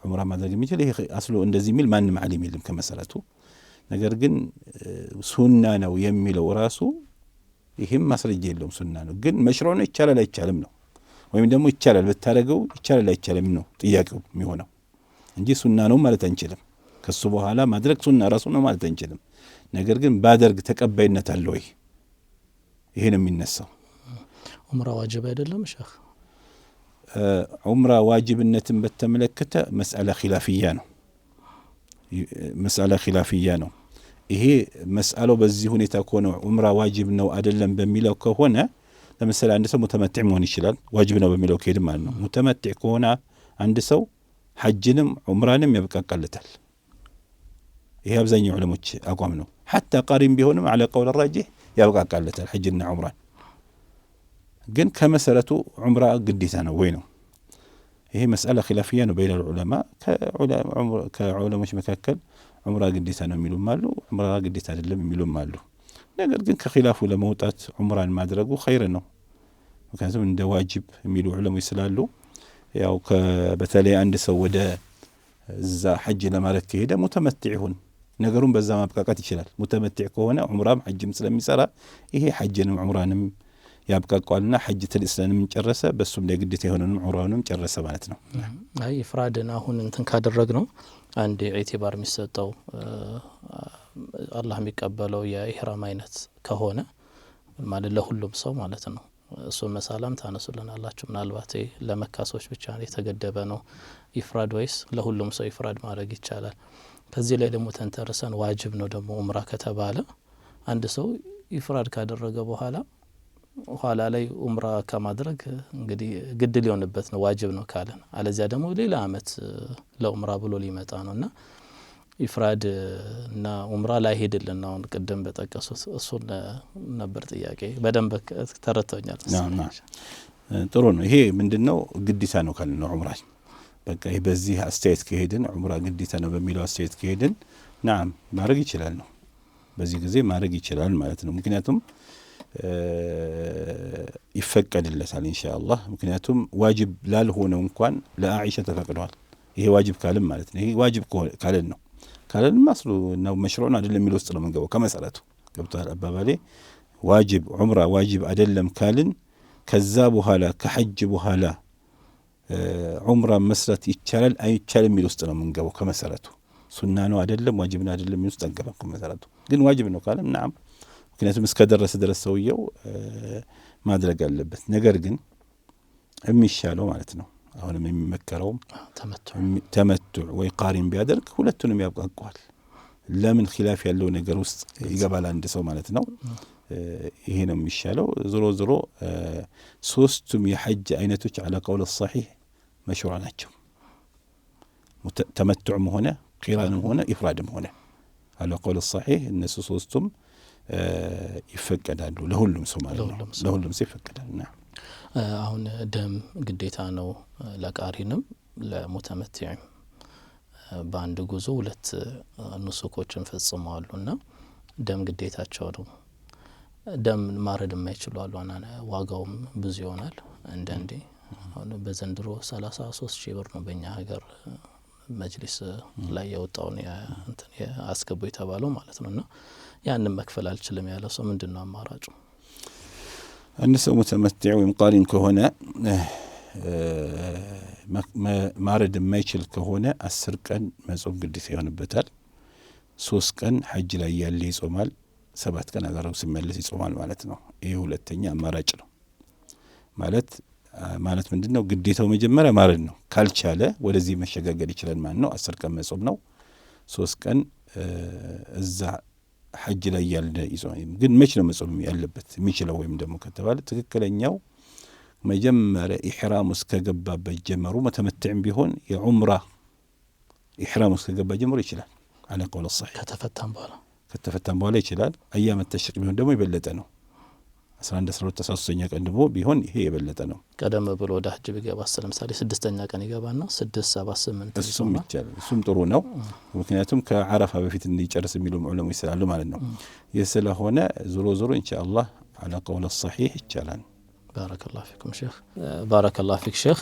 ዑምራ ማድረግ የሚችል ይሄ አስሎ እንደዚህ የሚል ማንም ዓሊም የለም ከመሰረቱ ነገር ግን ሱና ነው የሚለው ራሱ ይሄም ማስረጃ የለውም ሱና ነው። ግን መሽሩዕ ነው ይቻላል አይቻልም ነው ወይም ደግሞ ይቻላል ብታረገው ይቻላል አይቻልም ነው ጥያቄው የሚሆነው እንጂ ሱና ነው ማለት አንችልም። ከሱ በኋላ ማድረግ ሱና ራሱ ነው ማለት አንችልም። ነገር ግን ባደርግ ተቀባይነት አለው ወይ ይሄ ነው የሚነሳው። ዑምራ ዋጅብ አይደለም ሼህ? ዑምራ ዋጅብነትን በተመለከተ መስአላ ኺላፊያ ነው። ይሄ መስአላው በዚህ ሁኔታ ከሆነ ዑምራ ዋጅብ ነው አይደለም በሚለው ከሆነ ለምሳሌ አንድ ሰው ሙተመትዕ መሆን ይችላል ዋጅብ ነው በሚለው ከሄድ ማለት ነው። ሙተመትዕ ከሆነ አንድ ሰው ሐጅንም ዑምራንም ያብቃቃለታል። ይሄ አብዛኛው ዑለሞች አቋም ነው። ሐታ ቃሪን ቢሆንም على قول الراجح ያብቃቃለታል ሐጅና ዑምራን። ግን ከመሰረቱ ዑምራ ግዴታ ነው ወይ ነው? ይሄ መስአላ ኺላፊያ ነው በይነ ዑለማ። ከዑለሞች መካከል ዑምራ ግዴታ ነው የሚሉም አሉ፣ ዑምራ ግዴታ አይደለም የሚሉም አሉ። ነገር ግን ከኺላፉ ለመውጣት ዑምራን ማድረጉ ኸይር ነው። ምክንያቱም እንደ ዋጅብ የሚሉ ዑለሞች ስላሉ ያው በተለይ አንድ ሰው ወደ እዛ ሐጅ ለማድረግ ከሄደ ሙተመትዕ ይሁን ነገሩን በዛ ማብቃቃት ይችላል። ሙተመትዕ ከሆነ ዑምራም ሐጅም ስለሚሰራ ይሄ ሐጅንም ዑምራንም ያብቃቃልና ሐጅተል ኢስላምም ጨረሰ፣ በሱም ላይ ግዴታ የሆነንም ዑምራንም ጨረሰ ማለት ነው። አይ ኢፍራድን አሁን እንትን ካደረግ ነው አንድ ኢዕቲባር የሚሰጠው አላህ የሚቀበለው የኢህራም አይነት ከሆነ ማለት ለሁሉም ሰው ማለት ነው። እሱ መሳላም ታነሱልናላችሁ ምናልባት ለመካ ሰዎች ብቻ የተገደበ ነው ኢፍራድ ወይስ ለሁሉም ሰው ኢፍራድ ማድረግ ይቻላል? ከዚህ ላይ ደግሞ ተንተርሰን ዋጅብ ነው ደግሞ ዑምራ ከተባለ አንድ ሰው ኢፍራድ ካደረገ ኋላ ላይ ዑምራ ከማድረግ እንግዲህ ግድ ሊሆንበት ነው ዋጅብ ነው ካለን፣ አለዚያ ደግሞ ሌላ አመት ለዑምራ ብሎ ሊመጣ ነውና ኢፍራድ እና ዑምራ ላይ ሄድልን ነው ቅድም በጠቀሱት እሱን ነበር ጥያቄ። በደንብ ተረተኛል። ጥሩ ነው። ይሄ ምንድነው ግዴታ ነው ካልን ነው ዑምራ በቃ ይሄ በዚህ አስተያየት ከሄድን ዑምራ ግዴታ ነው በሚለው አስተያየት ከሄድን ናም ማድረግ ይችላል ነው በዚህ ጊዜ ማድረግ ይችላል ማለት ነው። ምክንያቱም ይፈቀድለታል ኢንሻአላህ። ምክንያቱም ዋጅብ ላልሆነው እንኳን ለአኢሻ ተፈቅዷል። ይሄ ዋጅብ ካልን ማለት ነው። ይሄ ዋጅብ ካልን ነው ካልን ማስሉ ነው መሽሩዕ አይደለም የሚል ውስጥ ነው መንገባው ከመሰረቱ ገብቷል አባባሌ። ዋጅብ ዑምራ ዋጅብ አይደለም ካልን ከዛ በኋላ ከሐጅ በኋላ ዑምራ መስራት ይቻላል አይቻልም የሚል ውስጥ ነው መንገባው ከመሰረቱ። ሱና ነው አይደለም ዋጅብ ነው አይደለም የሚል ውስጥ አንገባም ከመሰረቱ። ግን ዋጅብ ነው ካልን ናም ምክንያቱም እስከደረሰ ድረስ ሰውየው ማድረግ አለበት። ነገር ግን የሚሻለው ማለት ነው አሁንም የሚመከረውም ተመቱዕ ወይ ቃሪን ቢያደርግ ሁለቱንም ያብቃቀዋል። ለምን ኺላፍ ያለው ነገር ውስጥ ይገባል አንድ ሰው ማለት ነው። ይሄ ነው የሚሻለው። ዞሮ ሶስቱም የሐጅ አይነቶች على قول الصحيح መሽሩዕ ናቸው። ተመቱዕም ሆነ ቂራንም ሆነ ኢፍራድም ሆነ على قول الصحيح እነሱ ሶስቱም ይፈቀዳሉ ለሁሉም ሰው ማለት ነው። ለሁሉም ሰው ይፈቀዳል። አሁን ደም ግዴታ ነው ለቃሪንም ለሙተመቲዕም። በአንድ ጉዞ ሁለት ኑሱኮችን ፈጽመዋሉና ደም ግዴታቸው ነው። ደም ማረድ የማይችሉ አሉ። ዋጋውም ብዙ ይሆናል። አንዳንዴ አሁን በዘንድሮ 33,000 ብር ነው በእኛ ሀገር መጅሊስ ላይ የወጣው እንትን አስገቡ የተባለው ማለት ነውና ያንን መክፈል አልችልም ያለ ሰው ምንድነው አማራጩ? አንድ ሰው ሙተመቲዕ ወይም ቃሪን ከሆነ ማረድ የማይችል ከሆነ 10 ቀን መጾም ግዴታ ይሆንበታል። 3 ቀን ሐጅ ላይ ያለ ይጾማል፣ 7 ቀን አገሩ ሲመለስ ይጾማል ማለት ነው። ይሄ ሁለተኛ አማራጭ ነው። ማለት ምንድነው? ግዴታው መጀመሪያ ማረድ ነው። ካልቻለ ወደዚህ መሸጋገር ይችላል ማለት ነው። 10 ቀን መጾም ነው። 3 ቀን እዛ ሐጅ ላይ ያለ ይጾም። ግን መቼ ነው መጾም ያለበት የሚችለው ወይም ደግሞ ከተባለ ትክክለኛው መጀመሪያ ኢሕራም ውስጥ ከገባበት ጀምሮ መተመትዕም ቢሆን የዑምራ ኢሕራም ውስጥ ከገባ ጀምሮ ይችላል። على قول الصحيح ከተፈታም በኋላ ይችላል። አያመ ተሽሪቅ ቢሆን ደግሞ የበለጠ ነው። 11 12 13ኛ ቀን ደግሞ ቢሆን ይሄ የበለጠ ነው። ቀደም ብሎ ወደ ሐጅ ቢገባ ለምሳሌ 6ኛ ቀን ይገባና 6 7 8 እሱም ይቻላል። እሱም ጥሩ ነው። ምክንያቱም ከዓረፋ በፊት እንዲጨርስ የሚሉ ዑለሞች ስላሉ ማለት ነው። ስለሆነ ዞሮ ኢንሻአላህ على قول الصحيح ይቻላል። ባረከላሁ ፊኩም ሼክ። ባረከላሁ ፊክ ሼክ።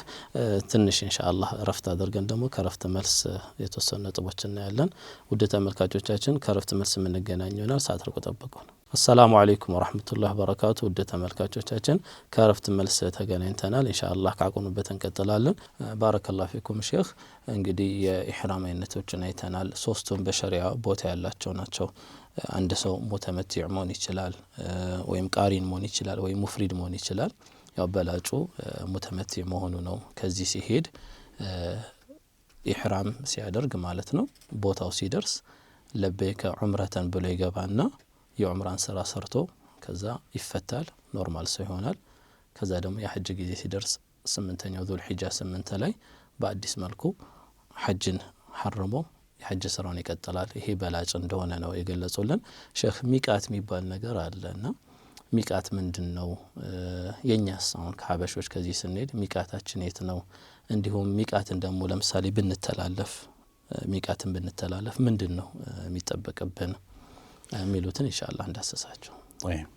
ትንሽ ኢንሻአላህ ረፍት አድርገን ደግሞ ከረፍት መልስ የተወሰኑ ነጥቦችን እናያለን። ውድ ተመልካቾቻችን ከረፍት መልስ የምንገናኝ ይሆናል። ሰዓት ርቆ ጠብቁን። السلام عليكم ورحمة الله وبركاته ودة تملكاتوቻችን ከረፍት መልስ ተገናኝተናል ኢንሻአላህ ካቆኑበትን ቀጥላለን بارك الله فيكم ሼክ እንግዲህ የኢህራም አይነቶችን አይተናል ሶስቱም በሸሪዓ ቦታ ያላቸው ናቸው አንድ ሰው ሙተመቲዕ መሆን ይችላል ወይም ቃሪን መሆን ይችላል ወይም ሙፍሪድ መሆን ይችላል ያው በላጩ ሙተመቲዕ መሆኑ ነው ከዚህ ሲሄድ ኢህራም ሲያደርግ ማለት ነው ቦታው ሲደርስ ለበይከ ዑምረተን ብሎ ይገባና የዑምራን ስራ ሰርቶ ከዛ ይፈታል ኖርማል ሰው ይሆናል ከዛ ደግሞ የሐጅ ጊዜ ሲደርስ 8ኛው ዙል ሒጃ 8 ላይ በአዲስ መልኩ ሐጅን ሐርሞ የሐጅ ስራውን ይቀጥላል ይሄ በላጭ እንደሆነ ነው የገለጹልን ሼክ ሚቃት የሚባል ነገር አለና ሚቃት ምንድነው የኛስ አሁን ከሐበሾች ከዚህ ስንሄድ ሚቃታችን የት ነው እንዲሁም ሚቃትን ደግሞ ለምሳሌ ብንተላለፍ ሚቃትን ብንተላለፍ ምንድነው የሚጠበቅብን ሚሉትን ኢንሻአላህ እንዳሰሳቸው طيب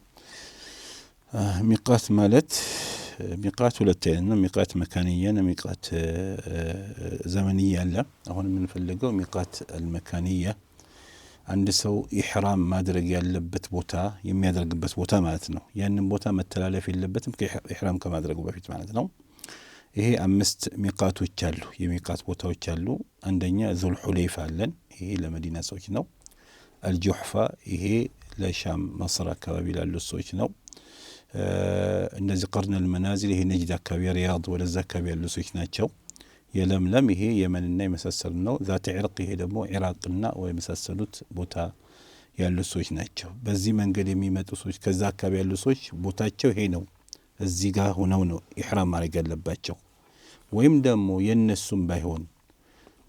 ሚቃት ማለት ሚቃት ሁለተኛ ነው ሚቃት መካንያ ነው ሚቃት ዘመንያ አለ አሁን የምንፈልገው ሚቃት المكانية አንድ ሰው ኢህራም ማድረግ ያለበት ቦታ የሚያደርግበት ቦታ ማለት ነው ያንን ቦታ መተላለፍ የለበትም ከኢህራም ከማድረጉ በፊት ማለት ነው ይሄ 5 ሚቃቶች አሉ የሚቃት ቦታዎች አሉ አንደኛ ዙል ሁለይፋ አለን ይሄ ለመዲና ሰዎች ነው الجحفة ይሄ ለሻም መصر አካባቢ ላሉ ሰዎች ነው እነዚህ قرن المنازل ይሄ ነጅድ አካባቢ ሪያድ ወደዛ አካባቢ ያሉ ሰዎች ናቸው የለምለም ይሄ የመንና የመሳሰሉ ነው ذات عرق ይሄ ደግሞ ኢራቅና ወይ መሳሰሉት ቦታ ያሉ ሰዎች ናቸው በዚህ መንገድ የሚመጡ ሰዎች ከዛ አካባቢ ያሉ ሰዎች ቦታቸው ይሄ ነው እዚህ ጋር ሆነው ነው ኢህራም ማድረግ ያለባቸው ወይም ደግሞ የነሱም ባይሆን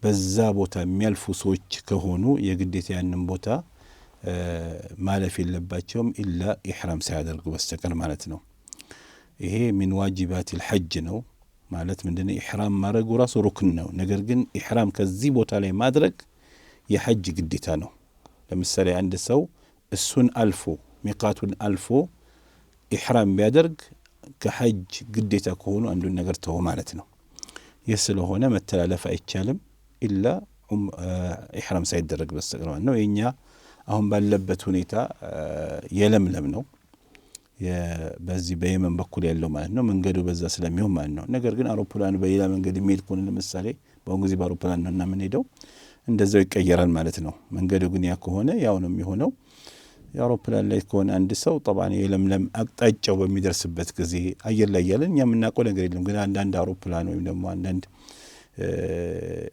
በዛ ቦታ የሚያልፉ ሰዎች ከሆኑ የግዴታ ያንን ቦታ ማለፍ የለባቸውም ኢላ ኢህራም ሳያደርጉ በስተቀር ማለት ነው ይሄ من واجبات الحج ነው ማለት ምንድነው ኢህራም ማድረጉ ራሱ ሩክን ነው ነገር ግን ኢህራም ከዚህ ቦታ ላይ ማድረግ የሐጅ ግዴታ ነው ለምሳሌ አንድ ሰው እሱን አልፎ ሚቃቱን አልፎ ኢህራም ቢያደርግ ከሐጅ ግዴታ ከሆኑ አንዱን ነገር ተው ማለት ነው የስለሆነ መተላለፍ አይቻልም ኢላ ኢህራም ሳይደረግ በስተቀር ነው የኛ አሁን ባለበት ሁኔታ የለምለም ነው በዚህ በየመን በኩል ያለው ማለት ነው መንገዱ በዛ ስለሚሆን ማለት ነው ነገር ግን አውሮፕላን በሌላ መንገድ የሚሄድ ከሆነ ለምሳሌ በአሁን ጊዜ በአውሮፕላን ነውና ምን ሄደው እንደዛው ይቀየራል ማለት ነው መንገዱ ግን ያ ከሆነ ያው ነው የሚሆነው የአውሮፕላን ላይ ከሆነ አንድ ሰው طبعا የለምለም አቅጣጫው በሚደርስበት ጊዜ አየር ላይ ያለን የምናውቀው ነገር የለም ግን አንዳንድ አውሮፕላን ወይም ደግሞ አንዳንድ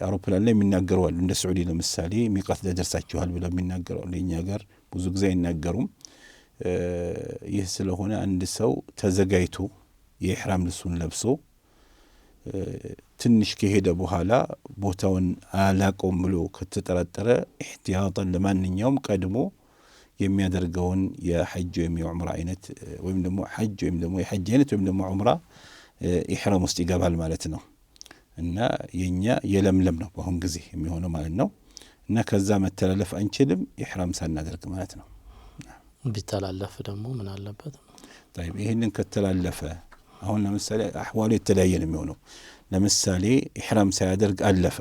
አውሮፕላን ላይ የሚናገሩ አሉ እንደ ሳዑዲ ለምሳሌ ሚቃት ደርሳችኋል ብለው የሚናገሩ ለኛ ጋር ብዙ ጊዜ አይናገሩም ይህ ስለሆነ አንድ ሰው ተዘጋይቶ የኢህራም ልብሱን ለብሶ ትንሽ ከሄደ በኋላ ቦታውን አላቆም ብሎ ከተጠራጠረ احتياطا ለማንኛውም ቀድሞ የሚያደርገውን የሐጅ ወይም የዑምራ አይነት ወይም ደግሞ ሐጅ ወይም ደግሞ የሐጅ አይነት ወይም ደግሞ ዑምራ ኢህራም ውስጥ ይገባል ማለት ነው እና የኛ የለምለም ነው በአሁን ጊዜ የሚሆነው ማለት ነው እና ከዛ መተላለፍ አንችልም ኢህራም ሳናደርግ ማለት ነው ቢተላለፍ ደግሞ ምን አለበት طيب ይሄንን ከተላለፈ አሁን ለምሳሌ አህዋሉ የተለያየ ነው የሚሆነው ለምሳሌ ኢህራም ሳያደርግ አለፈ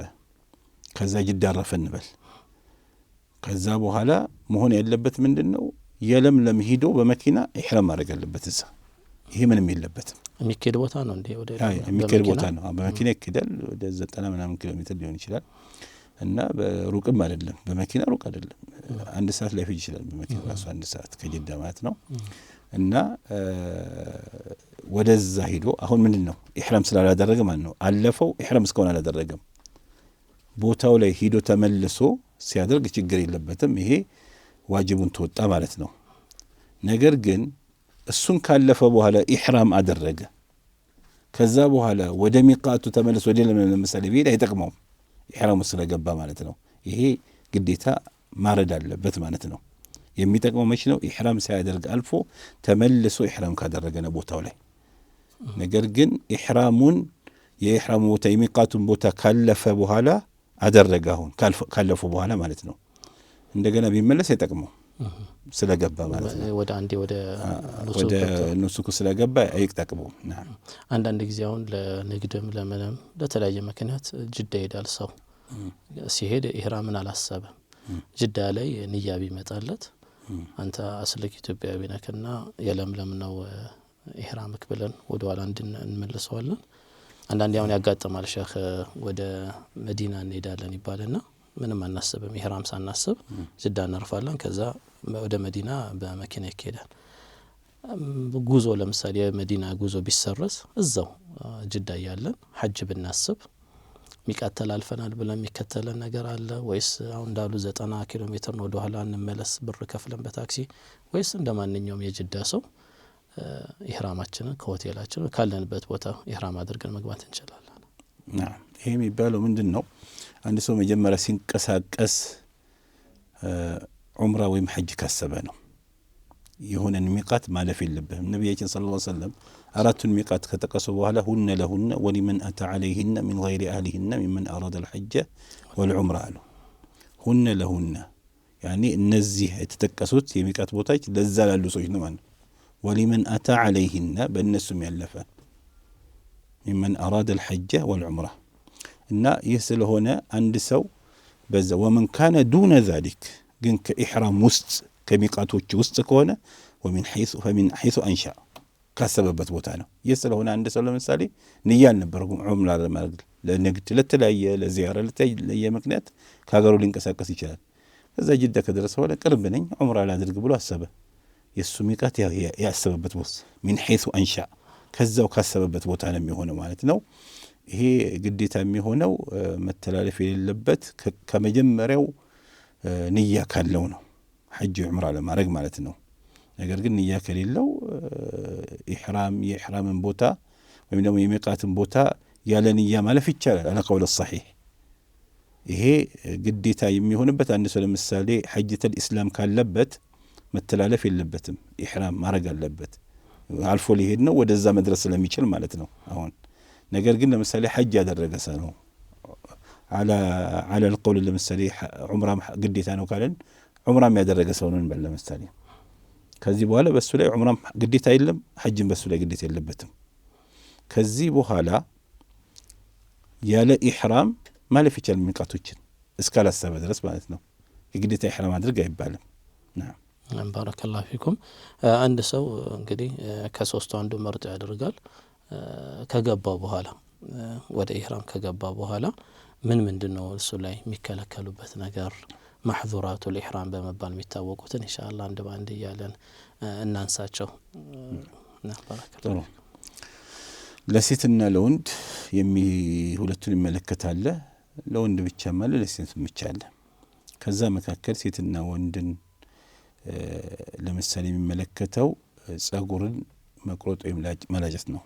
ከዛ ጅዳ አረፈ እንበል ከዛ በኋላ መሆን ያለበት ምንድነው የለምለም ሄዶ በመኪና ኢህራም ማድረግ አለበት እዛ ይሄ ምንም የለበትም የሚከድ ቦታ ነው እንዴ ወደ የሚከድ ቦታ ነው በመኪና ይከዳል ወደ 90 ምናምን ኪሎ ሜትር ሊሆን ይችላል እና በሩቅም አይደለም በመኪና ሩቅ አይደለም አንድ ሰዓት ላይ ፈጅ ይችላል በመኪና ራሱ አንድ ሰዓት ከጅዳ ማለት ነው እና ወደዛ ሄዶ አሁን ምንድነው ኢህራም ስላላደረገ ማለት ነው አለፈው ኢህራም እስካሁን አላደረገም ቦታው ላይ ሄዶ ተመልሶ ሲያደርግ ችግር የለበትም ይሄ ዋጅቡን ተወጣ ማለት ነው ነገር ግን እሱን ካለፈ በኋላ ኢህራም አደረገ ከዛ በኋላ ወደ ሚቃቱ ተመልሶ ወደ ለምሳሌ ቢሄድ አይጠቅመውም ኢህራም ስለገባ ማለት ነው ይሄ ግዴታ ማረድ አለበት ማለት ነው የሚጠቅመው መቼ ነው ኢህራም ሳያደርግ አልፎ ተመልሶ ኢህራም ካደረገ ነው ቦታው ላይ ነገር ግን ኢህራሙን የኢህራሙ ቦታ የሚቃቱን ቦታ ካለፈ በኋላ አደረገ አሁን ካለፈ በኋላ ማለት ነው እንደገና ቢመለስ አይጠቅመው ስለገባ ማለት ነው ወደ አንዴ ወደ ኑሱክ ስለገባ አይጠቅመው አንዳንድ ጊዜ አሁን ለንግድም ለምንም ለተለያየ ምክንያት ጅዳ ይሄዳል ሰው ሲሄድ ኢህራምን አላሰበ ጅዳ ላይ ንያ ቢመጣለት አንተ አስልክ ኢትዮጵያዊ ነክና የለምለም ነው ኢህራምክ ብለን ወደ ኋላ እንመልሰዋለን። አንዳንዴ አሁን ያጋጥማል ሼክ ወደ መዲና እንሄዳለን ይባልና ምንም አናስብም ኢህራም ሳናስብ ጅዳ እናርፋለን። ከዛ ወደ መዲና በመኪና ይኬዳል። ጉዞ ለምሳሌ የመዲና ጉዞ ቢሰረዝ እዛው ጅዳ ያለን ሐጅ ብናስብ ሚቃተል አልፈናል ብለን የሚከተለን ነገር አለ ወይስ አሁን እንዳሉ 90 ኪሎ ሜትር ነው ወደ ኋላ እንመለስ ብር ከፍለን በታክሲ ወይስ እንደማንኛውም የጅዳ ሰው ኢህራማችንን ከሆቴላችን ካለንበት ቦታ ኢህራም አድርገን መግባት እንችላለን? ይሄ የሚባለው ምንድነው? አንድ ሰው መጀመሪያ ሲንቀሳቀስ ዑምራ ወይም ሐጅ ካሰበ ነው። የሆነን ሚቃት ማለፍ የለበትም። ነብያችን ሰለላሁ ዐለይሂ ወሰለም አራቱን ሚቃት ከተቀሰው በኋላ ሁነ ለሁነ ወሊመን አታ عليهن من غير اهلهن ممن اراد الحج والعمره አሉ። ሁነ ለሁነ ያኒ እነዚህ የተጠቀሱት የሚቃት ቦታዎች ለዛ ላሉ ሰዎች ነው ማለት ነው። ወሊመን አታ عليهن በእነሱም ያለፈ ممن اراد الحج والعمره እና ይህ ስለሆነ አንድ ሰው በዛ ومن كان دون ذلك ግን ከኢህራም ውስጥ ከሚቃቶች ውስጥ ከሆነ فمن حيث انشا ካሰበበት ቦታ ነው። ይህ ስለሆነ አንድ ሰው ለምሳሌ ንያ አልነበረውም ዑምራ ለማድረግ ለንግድ ለተለያየ ለዚያራ ለተለያየ ምክንያት ከሀገሩ ሊንቀሳቀስ ይችላል። ከዛ ጅዳ ከደረሰ በኋላ ቅርብ ነኝ ዑምራ ላድርግ ብሎ አሰበ። የሱ ሚቃት ያሰበበት ቦታ من حيث انشا ከዛው ካሰበበት ቦታ ነው የሚሆነው ማለት ነው። ይሄ ግዴታ የሚሆነው መተላለፍ የሌለበት ከመጀመሪያው ንያ ካለው ነው ሐጅ ዑምራ ለማድረግ ማለት ነው። ነገር ግን ንያ ከሌለው የኢህራምን ቦታ ወይም ደግሞ የሚቃትን ቦታ ያለ ንያ ማለፍ ይቻላል على قول الصحيح። ይሄ ግዴታ የሚሆንበት አንድ ሰው ለምሳሌ ሐጅተል ኢስላም ካለበት መተላለፍ የለበትም ኢህራም ማድረግ አለበት። አልፎ ሊሄድ ነው ወደዛ መድረስ ስለሚችል ማለት ነው አሁን። ነገር ግን ለምሳሌ ሐጅ ያደረገ ሰው ነው على القول ለምሳሌ ዑምራ ግዴታ ነው ካለን ዑምራ ያደረገ ሰው ነው እንበል ለምሳሌ ከዚህ በኋላ በሱ ላይ ዑምራም ግዴታ የለም ሐጅም በሱ ላይ ግዴታ የለበትም። ከዚህ በኋላ ያለ ኢህራም ማለፍ ይችላል ሚቃቶችን እስካላሰበ ድረስ ማለት ነው። የግዴታ ኢህራም አድርግ አይባልም። ባረከላሁ ፊኩም። አንድ ሰው እንግዲህ ከሶስቱ አንዱ መርጦ ያደርጋል። ከገባው በኋላ ወደ ኢህራም ከገባ በኋላ ምንድነው እሱ ላይ የሚከለከሉበት ነገር ማህዙራቱል ኢህራም በመባል የሚታወቁትን ኢንሻአላህ አንድ ባንድ ያለን እናንሳቸው። ባረከላሁ ለሴትና ለወንድ ሁለቱን ይመለከታል። ለወንድ ብቻ ማለት ለሴትም ብቻ አለ። ከዛ መካከል ሴትና ወንድን ለምሳሌ የሚመለከተው ጸጉርን መቁረጥ ወይም መላጨት ነው።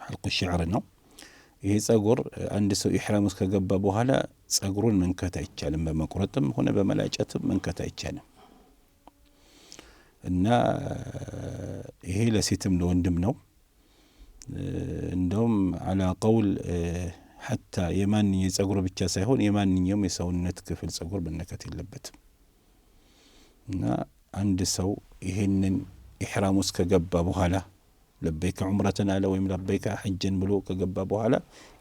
ሐልቁ ሸዕር ነው። ይሄ ጸጉር አንድ ሰው ኢህራም ውስጥ ከገባ በኋላ ጸጉሩን መንከት አይቻልም። በመቁረጥም ሆነ በመላጨትም መንከት አይቻልም። እና ይሄ ለሴትም ለወንድም ነው። እንደውም على قول حتى የማንኛውም የጸጉር ብቻ ሳይሆን የማንኛውም የሰውነት ክፍል ጸጉር መነከት የለበትም። እና አንድ ሰው ይሄንን ኢህራም ውስጥ ከገባ በኋላ ለበይከ ዑምራተን አለ ወይም ለበይከ ሐጅን ብሎ ከገባ በኋላ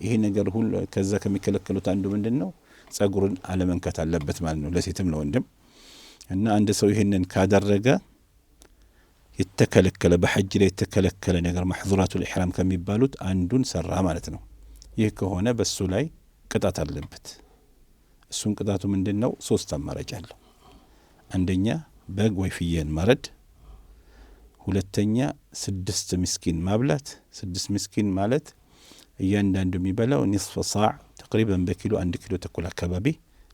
ይሄ ነገር ሁሉ ከዛ ከሚከለከሉት አንዱ ምንድነው ጸጉርን አለመንከት አለበት ማለት ነው ለሴትም ለወንድም። እና አንድ ሰው ይሄንን ካደረገ የተከለከለ በሐጅ ላይ የተከለከለ ነገር ማህዙራቱል ኢህራም ከሚባሉት አንዱን ሰራ ማለት ነው። ይህ ከሆነ በሱ ላይ ቅጣት አለበት። እሱን ቅጣቱ ምንድነው? 3 አማራጭ አለው። አንደኛ በግ ወይ ፍየል ማረድ፣ ሁለተኛ 6 ምስኪን ማብላት። 6 ምስኪን ማለት እያንዳንዱ የሚበላው ንስፍ ሳዕ ተቅሪበን በኪሎ 1 ኪሎ ተኩል አካባቢ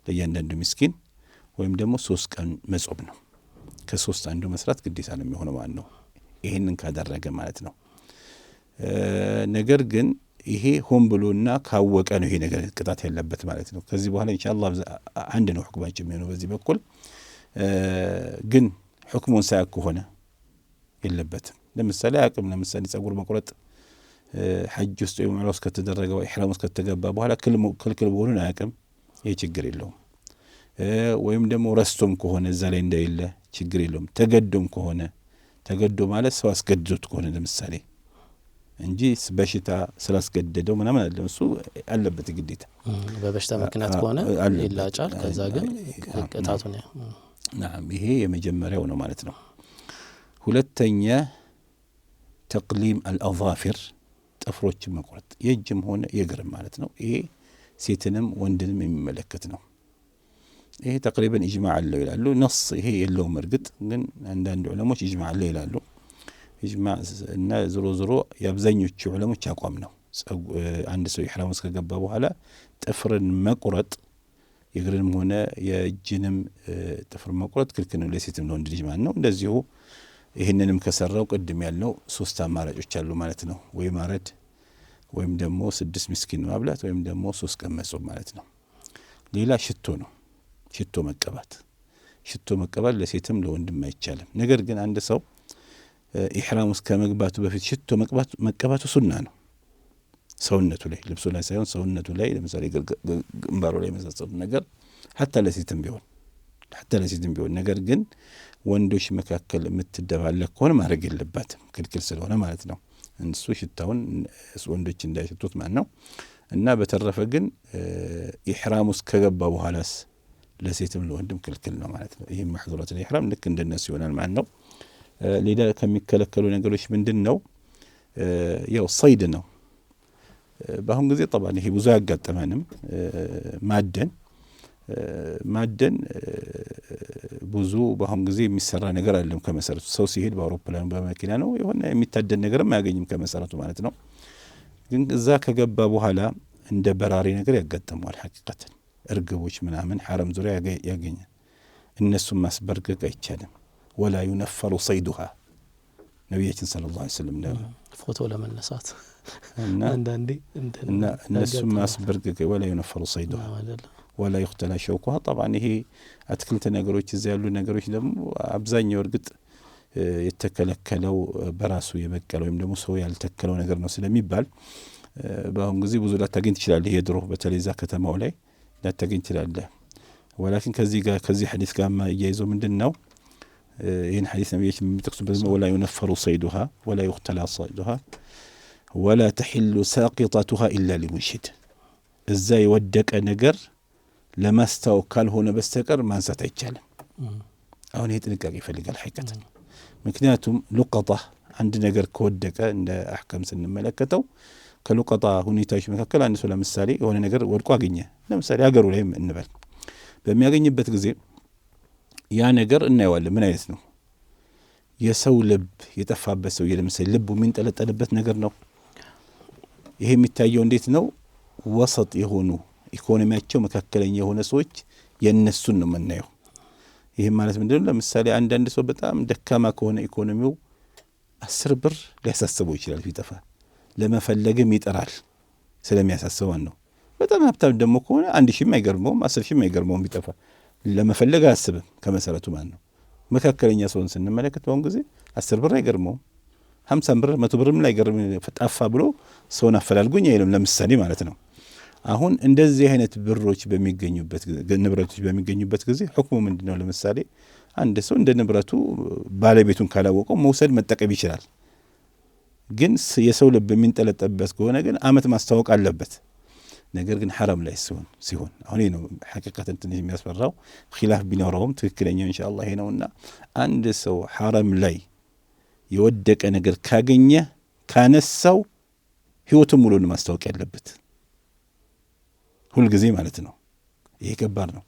ለእያንዳንዱ ምስኪን፣ ወይም ደግሞ 3 ቀን መጾም ነው። ከ3 አንዱ መስራት ግዴታ ነው የሚሆነው ማለት ነው ይሄንን ካደረገ ማለት ነው። ነገር ግን ይሄ ሆን ብሎና ካወቀ ነው ይሄ ነገር ቅጣት ያለበት ማለት ነው። ከዚህ በኋላ ኢንሻአላህ አንድ ነው ሁክማችን የሚሆነው በዚህ በኩል። ግን ሁክሙን ሳያውቅ ሆነ የለበትም። ለምሳሌ አቅም ለምሳሌ ጸጉር መቁረጥ ሐጅ ውስጥ ወይም ዑምራ ውስጥ ከተደረገው ኢህራም ውስጥ ከተገባ በኋላ ክልክል መሆኑን አያውቅም፣ ይሄ ችግር የለውም። ወይም ደግሞ ረስቶም ከሆነ እዛ ላይ እንደሌለ ችግር የለውም። ተገዶም ከሆነ ተገዶ ማለት ሰው አስገድዶት ከሆነ ለምሳሌ እንጂ በሽታ ስላስገደደው ምናምን አይደለም፣ እሱ አለበት ግዴታ። በበሽታ ምክንያት ከሆነ ይላጫል። ከዛ ግን ቅጣቱን ናም ይሄ የመጀመሪያው ነው ማለት ነው። ሁለተኛ ተቅሊም አልአዛፊር ጥፍሮችን መቁረጥ የእጅም ሆነ የእግርም ማለት ነው። ይሄ ሴትንም ወንድንም የሚመለከት ነው። ይሄ ተቅሪበን ኢጅማዕ አለው ይላሉ። ነስ ይሄ የለውም እርግጥ ግን አንዳንድ ዑለሞች ኢጅማዕ አለው ይላሉ። ኢጅማዕ እና ዞሮ የአብዛኞቹ ዑለሞች አቋም ነው። አንድ ሰው ኢሕራም ውስጥ ከገባ በኋላ ጥፍርን መቁረጥ የእግርንም ሆነ የእጅንም ጥፍር መቁረጥ ክልክል ነው ለሴትም ለወንድ ልጅ ማለት ነው። እንደዚሁ ይህንንም ከሰራው ቅድም ያልነው 3 አማራጮች አሉ ማለት ነው። ወይ ማረድ ወይም ደግሞ 6 ምስኪን ማብላት ወይም ደግሞ 3 ቀን መጾም ማለት ነው። ሌላ ሽቶ ነው። ሽቶ መቀባት ለሴትም ለወንድም አይቻልም። ነገር ግን አንድ ሰው ኢሕራም ውስጥ ከመግባቱ በፊት ሽቶ መቀባቱ ሱና ነው። ሰውነቱ ላይ ልብሱ ላይ ሳይሆን ሰውነቱ ላይ ለምሳሌ ግንባሩ ላይ መሳሰሉ ነገር ሐታ ለሴትም ቢሆን ነገር ግን ወንዶች መካከል የምትደባለቅ ከሆነ ማድረግ የለባትም ክልክል ስለሆነ ማለት ነው። እንሱ ሽታውን ወንዶች እንዳይሽቱት ማለት ነው። እና በተረፈ ግን ኢሕራም ውስጥ ከገባ በኋላስ ለሴትም ለወንድም ክልክል ነው ማለት ነው። ይሄ መሕዙራት ኢሕራም ልክ እንደነሱ ይሆናል ማለት ነው። ሌላ ከሚከለከሉ ነገሮች ምንድን ነው? ያው ሰይድ ነው። በአሁን ጊዜ ጠባን ይሄ ብዙ አያጋጥመንም። ማደን ብዙ በአሁን ጊዜ የሚሰራ ነገር አለም ከመሰረቱ ሰው ሲሄድ በአውሮፕላን በመኪና ነው የሆነ የሚታደን ነገርም አያገኝም ከመሰረቱ ማለት ነው። ግን እዛ ከገባ በኋላ እንደ በራሪ ነገር ያጋጥመዋል። ሐቂቀተን እርግቦች ምናምን ሐረም ዙሪያ ያገኛል። እነሱም ማስበርገግ አይቻልም። ወላ ዩነፈሩ ሰይዱሃ ነቢያችን ሰለላሁ ዐለይሂ ወሰለም ፎቶ ለመነሳት እና አንዳንዴ እና እነሱም ማስበርገግ ወላ ዩነፈሩ ሰይዱሃ ወላ ይختላ ሸውኩሃ طبعا ይሄ አትክልት ነገሮች እዚያ ያሉ ነገሮች ደግሞ አብዛኛው እርግጥ የተከለከለው በራሱ የበቀለ ወይም ደግሞ ሰው ያልተከለው ነገር ነው ስለሚባል በአሁን ጊዜ ብዙ ላታገኝ ትችላለህ። የድሮ በተለይ እዛ ከተማው ላይ ላታገኝ ትችላለህ። ወላኪን ከዚህ ሐዲስ ጋር ማያይዘው ምንድነው? ይህን ሐዲስ ነብያችን የሚጠቅሱበት ወላ ዩነፈሩ ሰይዱሃ ወላ ይختላ ሰይዱሃ ወላ ተሒሉ ሳቂጠቱሃ ኢላ ሊሙንሽድ እዛ የወደቀ ነገር ለማስታወቅ ካልሆነ በስተቀር ማንሳት አይቻልም። አሁን ይሄ ጥንቃቄ ይፈልጋል ሐቂቀተን። ምክንያቱም ሉቀጣ አንድ ነገር ከወደቀ እንደ አህካም ስንመለከተው ከሉቀጣ ሁኔታዎች መካከል አንድ ሰው ለምሳሌ የሆነ ነገር ወድቆ አገኘ። ለምሳሌ ሀገሩ ላይ እንበል በሚያገኝበት ጊዜ ያ ነገር እናየዋለን። ምን አይነት ነው? የሰው ልብ የጠፋበት ሰው ለምሳሌ ልቡ የሚንጠለጠልበት ነገር ነው። ይሄ የሚታየው እንዴት ነው? ወሰጥ የሆኑ ኢኮኖሚያቸው መካከለኛ የሆነ ሰዎች የነሱን ነው የምናየው። ይሄ ማለት ምንድነው? ለምሳሌ አንዳንድ ሰው በጣም ደካማ ከሆነ ኢኮኖሚው 10 ብር ሊያሳስበው ይችላል ቢጠፋ ለመፈለግም ይጠራል ስለሚያሳስበው ነው። በጣም ሀብታም ደግሞ ከሆነ 1000 አይገርመውም 10,000 አይገርመውም ቢጠፋ ለመፈለግ አያስብም ከመሰረቱ ማለት ነው። መካከለኛ ሰውን ስንመለከት በአሁን ጊዜ 10 ብር አይገርመውም 50 ብር 100 ብርም ላይ ገርም ጠፋ ብሎ ሰውን አፈላልጉኝ አይልም ለምሳሌ ማለት ነው። አሁን እንደዚህ አይነት ብሮች በሚገኙበት ንብረቶች በሚገኙበት ጊዜ ሁክሙ ምንድነው? ለምሳሌ አንድ ሰው እንደ ንብረቱ ባለቤቱን ካላወቀው መውሰድ መጠቀም ይችላል። ግን የሰው ልብ የሚንጠለጠበት ከሆነ ግን አመት ማስታወቅ አለበት። ነገር ግን ሐራም ላይ ሲሆን አሁን ይሄ ነው ሐቂቀተን ትንሽ የሚያስፈራው ኺላፍ ቢኖረውም ትክክለኛው ኢንሻአላህ ይሄ ነውና አንድ ሰው ሐራም ላይ የወደቀ ነገር ካገኘ ካነሳው ህይወቱን ሙሉ ነው ማስታወቅ ያለበት ሁሉ ጊዜ ማለት ነው። ይሄ ከባድ ነው።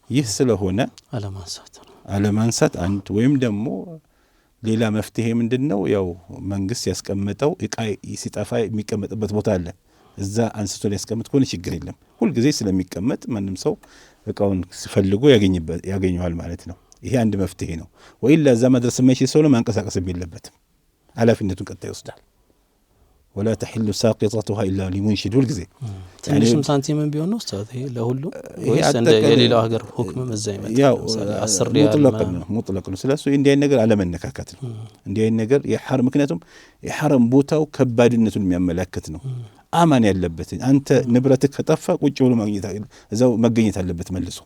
ይህ ስለሆነ አለማንሳት አንድ ወይም ደግሞ ሌላ መፍትሄ ምንድነው? ያው መንግስት ያስቀመጠው እቃ ሲጠፋ የሚቀመጥበት ቦታ አለ። እዛ አንስቶ ሊያስቀምጥ ከሆነ ችግር የለም። ሁሉ ጊዜ ስለሚቀመጥ ማንም ሰው እቃውን ሲፈልጎ ያገኘዋል ማለት ነው። ይሄ አንድ መፍትሄ ነው። ወይላ እዛ መድረስ የማይችል ሰው ማንቀሳቀስ የለበትም። ኃላፊነቱን ቀጣይ ይወስዳል። ወላ ተሒሉ ሳቂጠቱሃ ኢላ ሊሙንሽድ ሁሉ ጊዜ ትንሽም ሳንቲምን ቢሆን ነው ኡስታዝ ይሄ ለሁሉ ወይስ እንደ የሌላው ሀገር ሁክም እዛ ይመጣል? ያው ሙጥለቅ ነው። ስለዚህ እንዲህ አይነት ነገር አለመነካካት ነው። እንዲህ አይነት ነገር የሐረም ምክንያቱም የሐረም ቦታው ከባድነቱን የሚያመለክት ነው። አማን ያለበት አንተ ንብረትህ ከጠፋ ቁጭ ብሎ እዛው መገኘት አለበት መልሶ።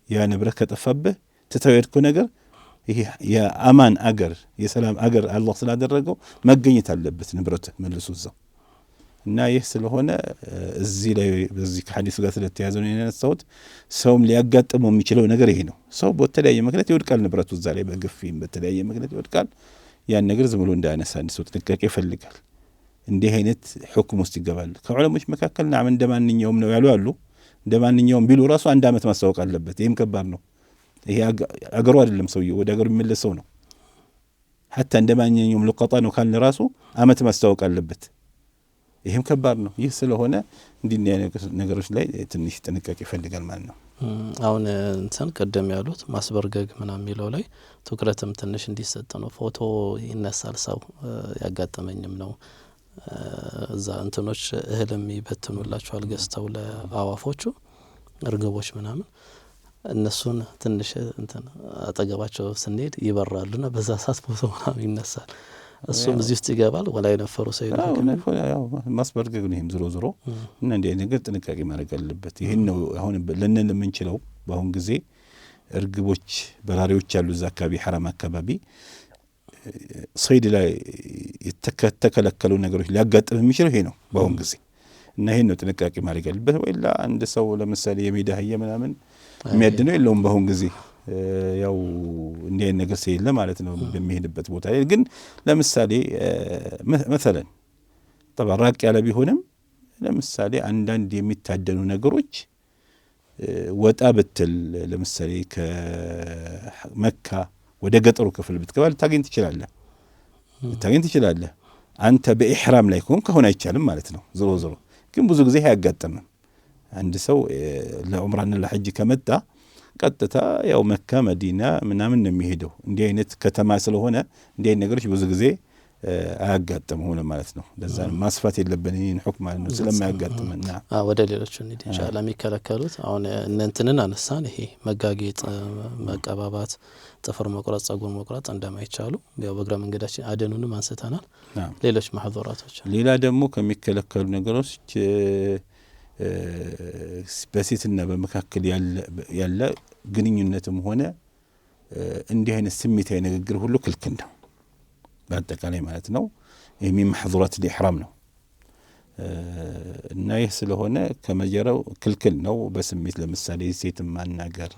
ያ ንብረት ከጠፋብህ ተተወየድኩ ነገር ይሄ የአማን አገር የሰላም አገር አላህ ስላደረገው መገኘት አለበት ንብረት መልሶ እዛው እና ይህ ስለሆነ እዚህ ላይ በዚህ ከሐዲሱ ጋር ስለተያዘ ነው የነሳሁት። ሰውም ሊያጋጥመው የሚችለው ነገር ይሄ ነው። ሰው በተለያየ ምክንያት ይወድቃል፣ ንብረቱ እዛ ላይ በግፊም በተለያየ ምክንያት ይወድቃል። ያን ነገር ዝም ብሎ እንዳያነሳ አንድ ሰው ጥንቃቄ ይፈልጋል። እንዲህ አይነት ሁክም ውስጥ ይገባል። ከዑለሞች መካከል ናም እንደማንኛውም ነው ያሉ አሉ። እንደማንኛውም ቢሉ ራሱ 1 ዓመት ማስታወቅ አለበት። ይሄም ከባድ ነው። ይሄ አገሩ አይደለም፣ ሰውየው ወደ አገሩ የሚመለሰው ነው። ሐታ እንደማንኛውም ልቀጣ ነው ካልን ራሱ ዓመት ማስታወቅ አለበት። ይሄም ከባድ ነው። ይህ ስለሆነ እንዲህ ነገሮች ላይ ትንሽ ጥንቃቄ ይፈልጋል ማለት ነው። አሁን እንትን ቀደም ያሉት ማስበርገግ ምናምን የሚለው ላይ ትኩረትም ትንሽ እንዲሰጥ ነው። ፎቶ ይነሳል፣ ሰው ያጋጠመኝም ነው። እዛ እንትኖች እህልም ይበትኑላቸዋል ገዝተው ለአዋፎቹ እርግቦች ምናምን፣ እነሱን ትንሽ እንትን አጠገባቸው ስንሄድ ይበራሉና በዛ ሰዓት ፎቶ ምናምን ይነሳል። እሱም እዚህ ውስጥ ይገባል። ወላይ ነፈሩ ሰይዱ ያው ማስበርገግ ነው። ይሄም ዝሮ እና እንዲህ አይነት ነገር ጥንቃቄ ማድረግ አለበት። ይሄን ነው አሁን ለነን የምንችለው። በአሁን ጊዜ እርግቦች በራሪዎች ያሉ እዛ አካባቢ ሐራም አካባቢ ሰይድ ላይ የተከለከሉ ነገሮች ሊያጋጥም የሚችለው ይሄ ነው በአሁን ጊዜ። እና ይሄን ነው ጥንቃቄ ማድረግ አለበት። ወይላ አንድ ሰው ለምሳሌ የሜዳ አህያ ምናምን የሚያድነው የለውም በአሁን ጊዜ። ያው እንዲህ አይነት ነገር ሲለ ማለት ነው በሚሄድበት ቦታ ላይ ግን ለምሳሌ መሰለን طبعا ራቅ ያለ ቢሆንም ለምሳሌ አንዳንድ የሚታደኑ ነገሮች ወጣ ብትል ለምሳሌ ከመካ ወደ ገጠሩ ክፍል ብትገባ ልታገኝ ትችላለህ። አንተ በኢህራም ላይ ከሆነ አይቻልም ማለት ነው። ዝሮ ግን ብዙ ጊዜ አያጋጥምም። አንድ ሰው ለዑምራና ለሐጅ ከመጣ ቀጥታ ያው መካ መዲና ምናምን ነው የሚሄደው። እንዲህ አይነት ከተማ ስለሆነ እንዲህ አይነት ነገሮች ብዙ ጊዜ አያጋጥሙም ማለት ነው። ለዛ ማስፋት የለብን ይሄን ሁክም ማለት ነው ስለማያጋጥምና ወደ ሌሎች እንዴ ኢንሻአላህ የሚከለከሉት አሁን እንትንን አነሳን። ይሄ መጋጌጥ፣ መቀባባት፣ ጥፍር መቁረጥ፣ ጸጉር መቁረጥ እንደማይቻሉ ያው በእግረ መንገዳችን አደኑንም አንስተናል። ሌሎች ማህዶራቶች ሌላ ደግሞ ከሚከለከሉ ነገሮች በሴትና በመካከል ያለ ግንኙነትም ሆነ እንዲህ አይነት ስሜታዊ ንግግር ሁሉ ክልክል ነው በአጠቃላይ ማለት ነው። ይህ ሚን መሕዙራት الإحرام ነው እና ይህ ስለሆነ ከመጀራው ክልክል ነው። በስሜት ለምሳሌ ሴትን ማናገር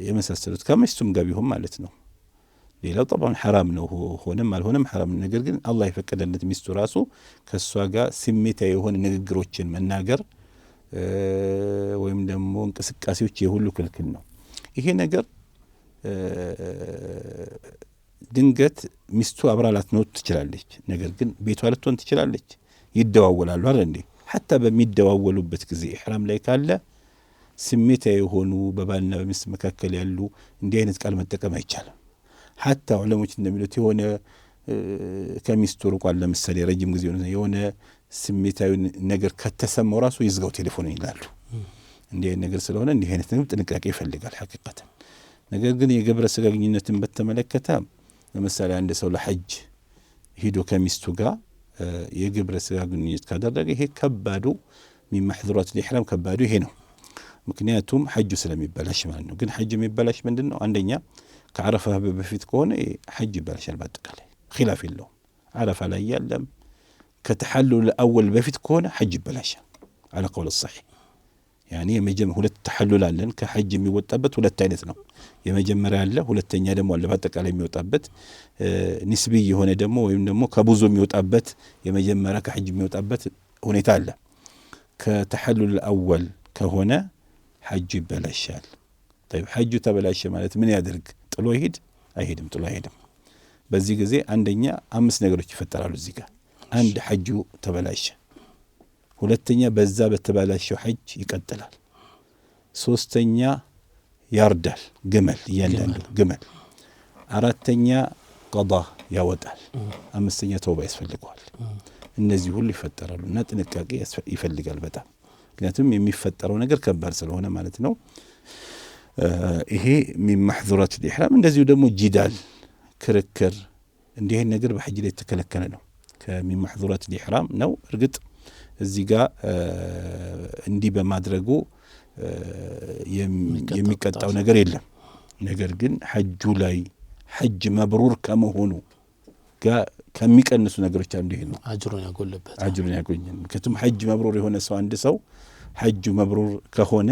የመሳሰሉት ከሚስቱም ጋር ቢሆን ማለት ነው። ሌላው طبعا حرام ነው ሆነም አልሆነም حرام። ነገር ግን አላህ የፈቀደለት ሚስቱ ራሱ ከሷ ጋር ስሜታዊ የሆነ ንግግሮችን መናገር ወይም ደግሞ እንቅስቃሴዎች የሁሉ ክልክል ነው። ይሄ ነገር ድንገት ሚስቱ አብራላት ነው ትችላለች። ነገር ግን ቤቷ ልትሆን ትችላለች። ይደዋወላሉ አይደል እንዴ? حتى በሚደዋወሉበት ጊዜ ኢህራም ላይ ካለ ስሜታዊ የሆኑ በባልና በሚስት መካከል ያሉ እንዲህ አይነት ቃል መጠቀም አይቻልም። حتى ዑለሞች እንደሚሉት የሆነ ከሚስቱ ርቋል ለምሳሌ ረጅም ጊዜ የሆነ ስሜታዊ ነገር ከተሰማው ራሱ ይዝጋው ቴሌፎን ይላሉ። እንዲህ አይነት ነገር ስለሆነ እንዲህ አይነት ነገር ጥንቃቄ ይፈልጋል ሐቂቀተን። ነገር ግን የግብረ ሥጋ ግንኙነትን በተመለከተ ለምሳሌ አንድ ሰው ለሐጅ ሄዶ ከሚስቱ ጋር የግብረ ሥጋ ግንኙነት ካደረገ ይሄ ከባዱ ሚን መሕዙራት الإحرام ከባዱ ይሄ ነው። ምክንያቱም ሐጁ ስለሚበላሽ ማለት ነው። ግን ሐጅ የሚበላሽ ምንድነው? አንደኛ ከዓረፋ በፊት ከሆነ ሐጅ ይበላሻል በአጠቃላይ ኺላፍ የለውም። ዓረፋ ላይ ያለም ከተሐሉል አወል በፊት ከሆነ ሐጅ ይበላሻል على قول الصحيح። ያኒ ሁለት ተሐሉል አለን። ከሐጅ የሚወጣበት ሁለት አይነት ነው። የመጀመሪያ አለ፣ ሁለተኛ ደግሞ አለ በአጠቃላይ የሚወጣበት ንስቢ የሆነ ደግሞ ወይም ደግሞ ከብዙ የሚወጣበት የመጀመሪያ ከሐጅ የሚወጣበት ሁኔታ አለ። ከተሐሉል አወል ከሆነ ሐጅ ይበላሻል። طيب ሐጁ ተበላሸ ማለት ምን ያደርግ? ጥሎ ይሄድ? አይሄድም፣ ጥሎ አይሄድም። በዚህ ጊዜ አንደኛ 5 ነገሮች ይፈጠራሉ እዚህ ጋር። አንድ ሐጁ ተበላሸ፣ ሁለተኛ በዛ በተበላሸው ሐጅ ይቀጥላል፣ ሶስተኛ ያርዳል ግመል እያንዳንዱ ግመል፣ አራተኛ ቀዳ ያወጣል፣ አምስተኛ ተውባ ያስፈልገዋል። እነዚህ ሁሉ ይፈጠራሉ እና ጥንቃቄ ይፈልጋል በጣም ምክንያቱም የሚፈጠረው ነገር ከባድ ስለሆነ ማለት ነው። ይሄ ሚን መሕዙራት الإحرام። እንደዚሁ ደግሞ ጂዳል ክርክር እንዲህ አይነት ነገር በሐጅ ላይ የተከለከለ ነው። ከሚን መሕዙራት الإحرام ነው። እርግጥ እዚህ ጋር እንዲህ በማድረጉ የሚቀጣው ነገር የለም። ነገር ግን ሐጁ ላይ ሐጅ መብሩር ከመሆኑ ጋር ከሚቀንሱ ነገሮች አንዱ ይሄ ነው። አጅሩን ያጎልበት ምክንያቱም ሐጅ መብሩር የሆነ ሰው አንድ ሰው ሐጁ መብሩር ከሆነ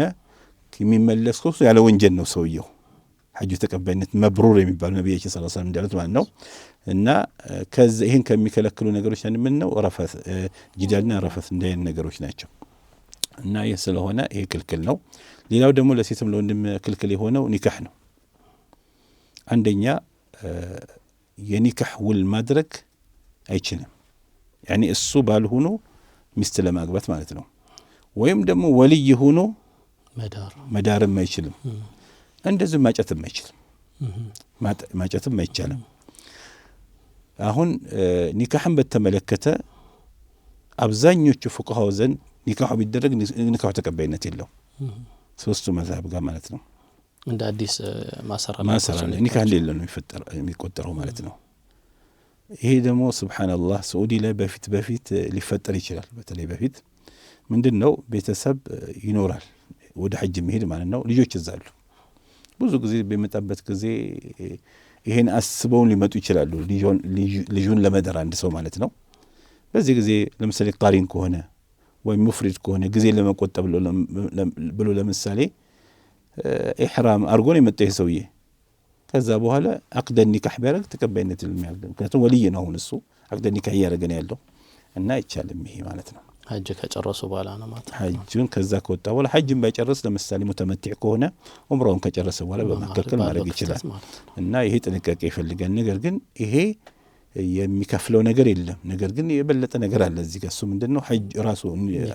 የሚመለሰው ያለ ወንጀል ነው ሰውየው። ሐጁ ተቀባይነት መብሩር የሚባለው ነብያችን ሰለላሁ ዐለይሂ ወሰለም እንዳሉት ማለት ነው። እና ከዛ ይሄን ከሚከለክሉ ነገሮች አንዱ ምን ነው? ረፈት ጂዳልና ረፈት እንደየን ነገሮች ናቸው። እና ይሄ ስለሆነ ይሄ ክልክል ነው። ሌላው ደግሞ ለሴትም ለወንድም ክልክል የሆነው ኒካህ ነው። አንደኛ የኒካህ ውል ማድረግ አይችልም። ያኒ እሱ ባልሆኑ ሚስት ለማግባት ማለት ነው። ወይም ደግሞ ወልይ ሆኖ መዳርም አይችልም። እንደዚህ ማጨትም አይችልም። ማጨትም አይቻልም። አሁን ኒካህን በተመለከተ አብዛኞቹ ፉቃሃው ዘንድ ኒካሁ ቢደረግ ኒካሁ ተቀባይነት የለው። ሶስቱ መዝሀብ ጋር ማለት ነው። እንደ አዲስ ማሰራ ኒካህ እንደሌለ ነው የሚቆጠረው ማለት ነው። ይሄ ደግሞ ሱብሃንአላህ ሳዑዲ ላይ በፊት ሊፈጠር ይችላል። በተለይ በፊት ምንድነው ቤተሰብ ይኖራል ወደ ሐጅ መሄድ ማለት ነው። ልጆች ይዛሉ ብዙ ጊዜ በመጣበት ጊዜ ይሄን አስበው ሊመጡ ይችላሉ። ልጁን ለመደር አንድ ሰው ማለት ነው። በዚህ ጊዜ ለምሳሌ ቃሪን ከሆነ ወይም ሙፍሪድ ከሆነ ጊዜ ለመቆጠብ ብሎ ለምሳሌ ኢህራም አርጎን የመጣ ሰውዬ ከዛ በኋላ አቅደ ኒካህ ቢያደርግ ተቀባይነት የሚያደርግ ምክንያቱም ወልይ ነው። አሁን እሱ አቅደ ኒካህ እያደረገ ያለው እና አይቻልም ይሄ ማለት ነው። ሐጅ ከጨረሱ በኋላ ነው ማለት ነው። ሐጅን ከዛ ከወጣ በኋላ ሐጅን ባይጨርስ ለምሳሌ ሙተመቲዕ ከሆነ ዑምራውን ከጨረሰ በኋላ በመከልከል ማድረግ ይችላል። እና ይሄ ጥንቃቄ ይፈልጋል። ነገር ግን ይሄ የሚከፍለው ነገር የለም። ነገር ግን የበለጠ ነገር አለ እዚህ ጋር። እሱ ምንድነው? ሐጅ ራሱ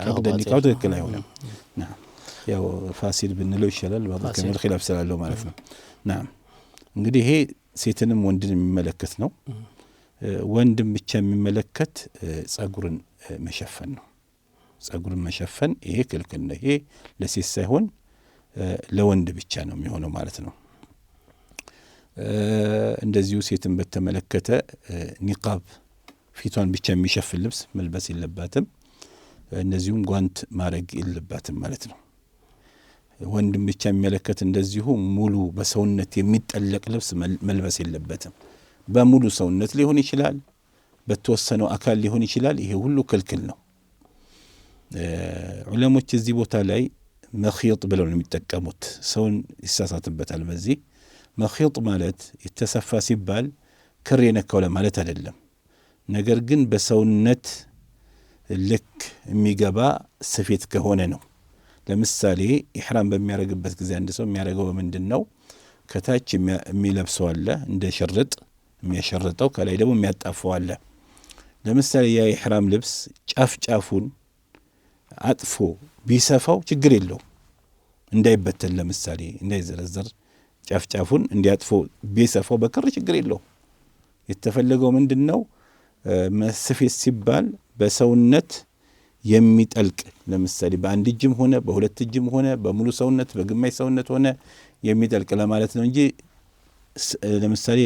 አቅደ ኒካሁ ትክክል አይሆንም። ያው ፋሲል ብንለው ይሻላል ባባ ከመል ኺላፍ ስላለው ማለት ነው። ናም እንግዲህ ይሄ ሴትንም ወንድን የሚመለከት ነው። ወንድም ብቻ የሚመለከት ጸጉርን መሸፈን ነው። ጸጉርን መሸፈን ይሄ ክልክል ነው። ይሄ ለሴት ሳይሆን ለወንድ ብቻ ነው የሚሆነው ማለት ነው። እንደዚሁ ሴትን በተመለከተ ኒቃብ ፊቷን ብቻ የሚሸፍን ልብስ መልበስ የለባትም። እንደዚሁም ጓንት ማድረግ የለባትም ማለት ነው። ወንድም ብቻ የሚመለከት እንደዚሁ ሙሉ በሰውነት የሚጠለቅ ልብስ መልበስ የለበትም። በሙሉ ሰውነት ሊሆን ይችላል፣ በተወሰነው አካል ሊሆን ይችላል። ይሄ ሁሉ ክልክል ነው። ዑለሞች እዚህ ቦታ ላይ መኺጥ ብለው ነው የሚጠቀሙት። ሰውን ይሳሳትበታል በዚህ። መኺጥ ማለት የተሰፋ ሲባል ክር የነካው ለማለት አይደለም። ነገር ግን በሰውነት ልክ የሚገባ ስፌት ከሆነ ነው። ለምሳሌ ኢህራም በሚያደርግበት ጊዜ አንድ ሰው የሚያደርገው ምንድን ነው? ከታች የሚለብሰው አለ እንደ ሽርጥ የሚያሸርጠው፣ ከላይ ደግሞ የሚያጣፈው አለ። ለምሳሌ ያ ኢህራም ልብስ ጫፉን አጥፎ ቢሰፋው ችግር የለው እንዳይበተን፣ ለምሳሌ እንዳይዘረዘር ጫፉን እንዲያጥፎ ቢሰፋው በክር ችግር የለው። የተፈለገው ምንድን ነው? መስፌት ሲባል በሰውነት የሚጠልቅ ለምሳሌ በአንድ እጅም ሆነ በሁለት እጅም ሆነ በሙሉ ሰውነት በግማሽ ሰውነት ሆነ የሚጠልቅ ለማለት ነው እንጂ ለምሳሌ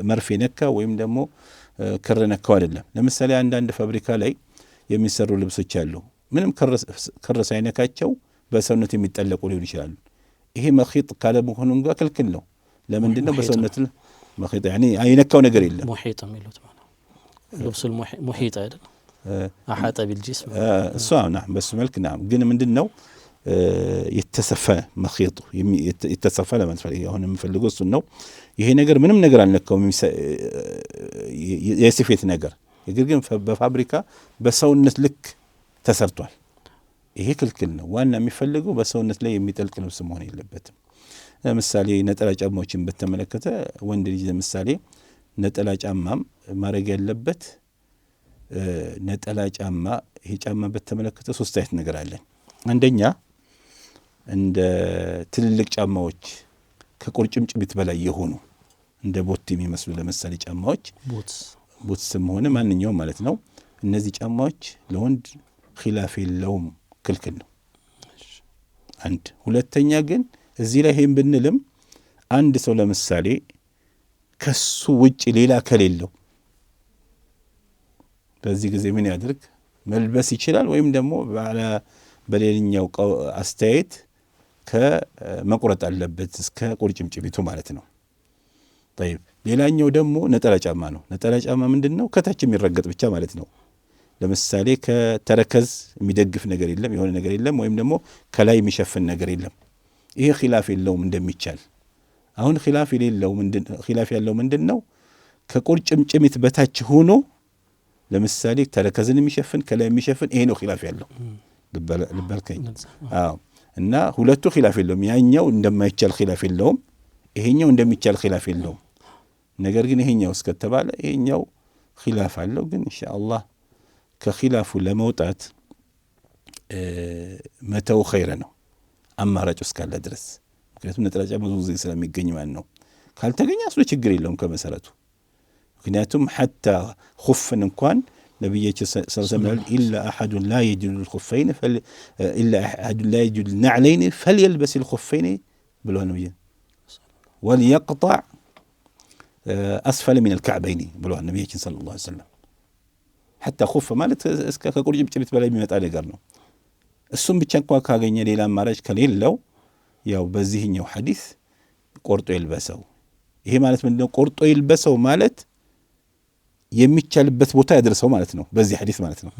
መርፌ ነካ ወይም ደግሞ ክር ነካው አይደለም። ለምሳሌ አንዳንድ ፋብሪካ ላይ የሚሰሩ ልብሶች አሉ ምንም ክር ሳይነካቸው በሰውነት የሚጠለቁ ሊሆን ይችላሉ። ይሄ መኺጥ ካለ መሆኑን ጋር ክልክል ነው። ለምንድን ነው? በሰውነት መኺጥ ያኒ አይነካው ነገር የለም። ሙሂጥ የሚሉት ማለት ልብሱል ሙሂጥ አይደል? አሐጠ ቢልጂስም እሷ ናም በሱ መልክ ናም። ግን ምንድነው የተሰፋ መኺጥ የተሰፋ ለማለት አሁን የምፈልገው እሱ ነው። ይሄ ነገር ምንም ነገር አልነካውም የስፌት ነገር፣ ግን በፋብሪካ በሰውነት ልክ ተሰርቷል። ይሄ ክልክል ነው። ዋና የሚፈልገው በሰውነት ላይ የሚጠልቅ ልብስ መሆን የለበትም። ለምሳሌ ነጠላ ጫማዎችን በተመለከተ ወንድ ልጅ ለምሳሌ ነጠላ ጫማም ማድረግ ያለበት ነጠላ ጫማ ይሄ ጫማ በተመለከተ ሶስት አይነት ነገር አለ። አንደኛ እንደ ትልልቅ ጫማዎች ከቁርጭምጭሚት በላይ የሆኑ እንደ ቦት የሚመስሉ ለምሳሌ ጫማዎች ቡትስም ሆነ ማንኛውም ማለት ነው። እነዚህ ጫማዎች ለወንድ ኺላፍ የለውም፣ ክልክል ነው። አንድ ሁለተኛ ግን እዚህ ላይ ይሄን ብንልም አንድ ሰው ለምሳሌ ከሱ ውጪ ሌላ ከሌለው በዚህ ጊዜ ምን ያድርግ? መልበስ ይችላል። ወይም ደግሞ በሌላኛው አስተያየት ከመቁረጥ አለበት እስከ ቁርጭምጭሚቱ ማለት ነው። طيب ሌላኛው ደግሞ ነጠላ ጫማ ነው። ነጠላ ጫማ ምንድነው? ከታች የሚረገጥ ብቻ ማለት ነው። ለምሳሌ ከተረከዝ የሚደግፍ ነገር የለም፣ የሆነ ነገር የለም፣ ወይም ደግሞ ከላይ የሚሸፍን ነገር የለም። ይሄ ኺላፍ የለውም እንደሚቻል። አሁን ኺላፍ ያለው ምንድነው? ከቁርጭምጭሚት በታች ሆኖ ለምሳሌ ተረከዝን የሚሸፍን ከላይ የሚሸፍን ይሄ ነው ኺላፍ ያለው። ልበልከኝ? አዎ። እና ሁለቱ ኺላፍ የለውም። ያኛው እንደማይቻል ኺላፍ የለውም፣ ይሄኛው እንደሚቻል ኺላፍ የለውም። ነገር ግን ይሄኛው እስከተባለ ይሄኛው ኺላፍ አለው። ግን ኢንሻአላህ ከኺላፉ ለመውጣት መተው ኸይር ነው አማራጭ እስካለ ድረስ። ምክንያቱም ነጠላ ጫማ ብዙ ጊዜ ስለሚገኝ ማለት ነው። ካልተገኘ አስሎ ችግር የለውም ከመሰረቱ። ምክንያቱም ሐታ ኹፍን እንኳን ነብያችን ሰለላሁ ዐለይሂ ኢላ አሐዱን ላ የጅዱ الخفين ኢላ አሐዱን ላ የጅዱ النعلين فليلبس الخفين ብለው ነው ወልيقطع أسفل من الكعبين ብለው ነብያችን ሰለላሁ ዐለይሂ ወሰለም። ሐታ ኹፍ ማለት እስከ ከቁርጭምጭሚት በላይ የሚመጣ ነገር ነው። እሱም ብቻ እንኳን ካገኘ ሌላ አማራጭ ከሌለው ያው በዚህኛው ሐዲስ ቆርጦ ይልበሰው። ይሄ ማለት ምንድነው? ቆርጦ ይልበሰው ማለት የሚቻልበት ቦታ ያድርሰው ማለት ነው። በዚህ ሐዲስ ማለት ነው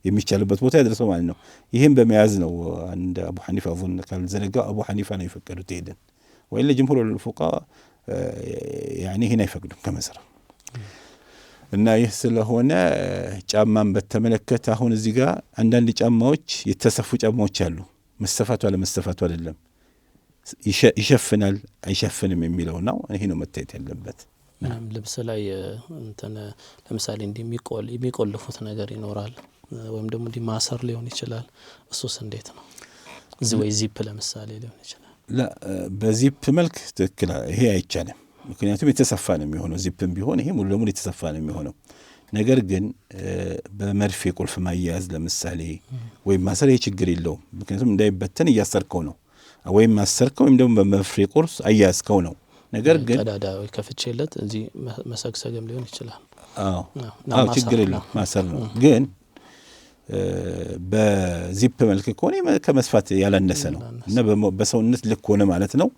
የሚቻልበት ቦታ ያድርሰው ማለት ነው። ይሄን በመያዝ ነው አንድ አቡ ሐኒፋ አظن ካልዘነጋው አቡ ሐኒፋ ነው የፈቀዱት ይሄን ወይለ ጅምሁር الفقهاء ያኔ ይሄን አይፈቅዱም ከመሰረቱ። እና ይህ ስለሆነ ጫማን በተመለከተ አሁን እዚህ ጋር አንዳንድ ጫማዎች የተሰፉ ጫማዎች አሉ። መሰፋቱ አለመሰፋቱ አይደለም፣ ይሸፍናል አይሸፍንም የሚለው ነው። ይሄ ነው መታየት ያለበት። ልብስ ላይ እንትን ለምሳሌ የሚቆልፉት ነገር ይኖራል፣ ወይም ደግሞ ማሰር ሊሆን ይችላል። እሱስ እንዴት ነው? እዚህ ወይ ዚፕ ለምሳሌ ሊሆን ይችላል። በዚፕ መልክ ትክክል ይሄ አይቻልም። ምክንያቱም የተሰፋ ነው የሚሆነው። ዚፕም ቢሆን ይሄ ሙሉ ለሙሉ የተሰፋ ነው የሚሆነው። ነገር ግን በመርፌ ቁልፍ ማያያዝ ለምሳሌ ወይም ማሰር ይሄ ችግር የለውም። ምክንያቱም እንዳይበተን እያሰርከው ነው፣ ወይም ማሰርከው ወይም ደግሞ በመርፌ ቁልፍ አያያዝከው ነው። ነገር ግን ቀዳዳው ከፍቼለት እዚህ መሰግሰግም ሊሆን ይችላል። አዎ ችግር የለውም፣ ማሰር ነው። ግን በዚፕ መልክ ከሆነ ከመስፋት ያላነሰ ነው እና በሰውነት ልክ ሆነ ማለት ነው።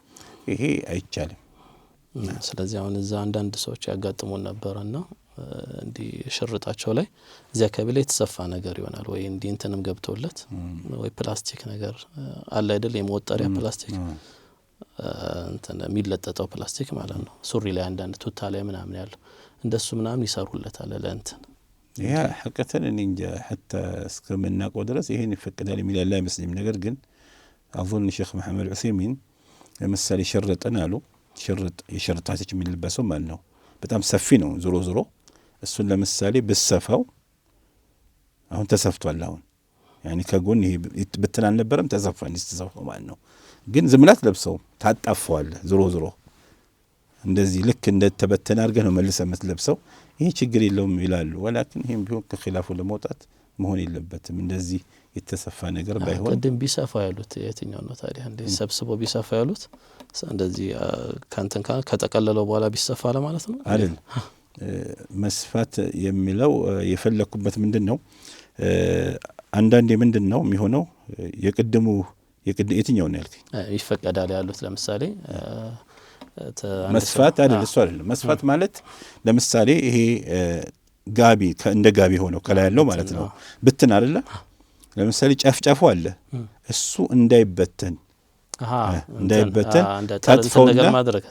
ይሄ አይቻልም። ስለዚህ አሁን እዛ አንዳንድ ሰዎች ያጋጥሙን ነበርና እንዲህ ሽርጣቸው ላይ እዚያ አካባቢ ላይ የተሰፋ ነገር ይሆናል ወይ እንዲህ እንትንም ገብቶለት ወይ ፕላስቲክ ነገር አለ አይደል? የመወጠሪያ ፕላስቲክ እንትን የሚለጠጠው ፕላስቲክ ማለት ነው። ሱሪ ላይ አንዳንድ ቱታ ላይ ምናምን ያለው እንደሱ ምናምን ይሰሩለታል ለእንትን። ያ ሐቀተን እንጃ ሐታ እስከምናውቀው ድረስ ይሄን ይፈቀዳል የሚል ያለ አይመስልም። ነገር ግን አظن ሼክ መሐመድ ዑሰይሚን ለምሳሌ ሸርጠን አሉ። ሽርጥ የሽርጣቶች የሚልበሰው ማለት ነው በጣም ሰፊ ነው። ዞሮ እሱን ለምሳሌ ብሰፋው አሁን ተሰፍቷል። አሁን ያኒ ከጎን ይሄ ብትን አልነበረም ተሰፋን ይስተሰፋው ማለት ነው። ግን ዝምላት ለብሰው ታጣፈዋል። ዞሮ እንደዚህ ልክ እንደተበተነ አድርገህ ነው መልሰህ የምትለብሰው። ይሄ ችግር የለውም ይላሉ። ወላኪን ይሄም ቢሆን ከኺላፉ ለመውጣት መሆን የለበትም። እንደዚህ የተሰፋ ነገር ባይሆን ቅድም ቢሰፋ ያሉት የትኛው ነው ታዲያ? እንደ ሰብስቦ ቢሰፋ ያሉት እንደዚህ ካንተን ከተቀለለው በኋላ ቢሰፋ ለማለት ነው አይደል? መስፋት የሚለው የፈለኩበት ምንድነው? አንዳንዴ ምንድነው የሚሆነው የቅድሙ የትኛው ነው ያልከኝ? ይፈቀዳል ያሉት ለምሳሌ መስፋት አይደል? እሱ አይደለም መስፋት ማለት ለምሳሌ ይሄ ጋቢ እንደ ጋቢ ሆኖ ከላይ ያለው ማለት ነው ብትን አይደለ? ለምሳሌ ጫፍጫፉ አለ እሱ እንዳይበተን ታጥፈውና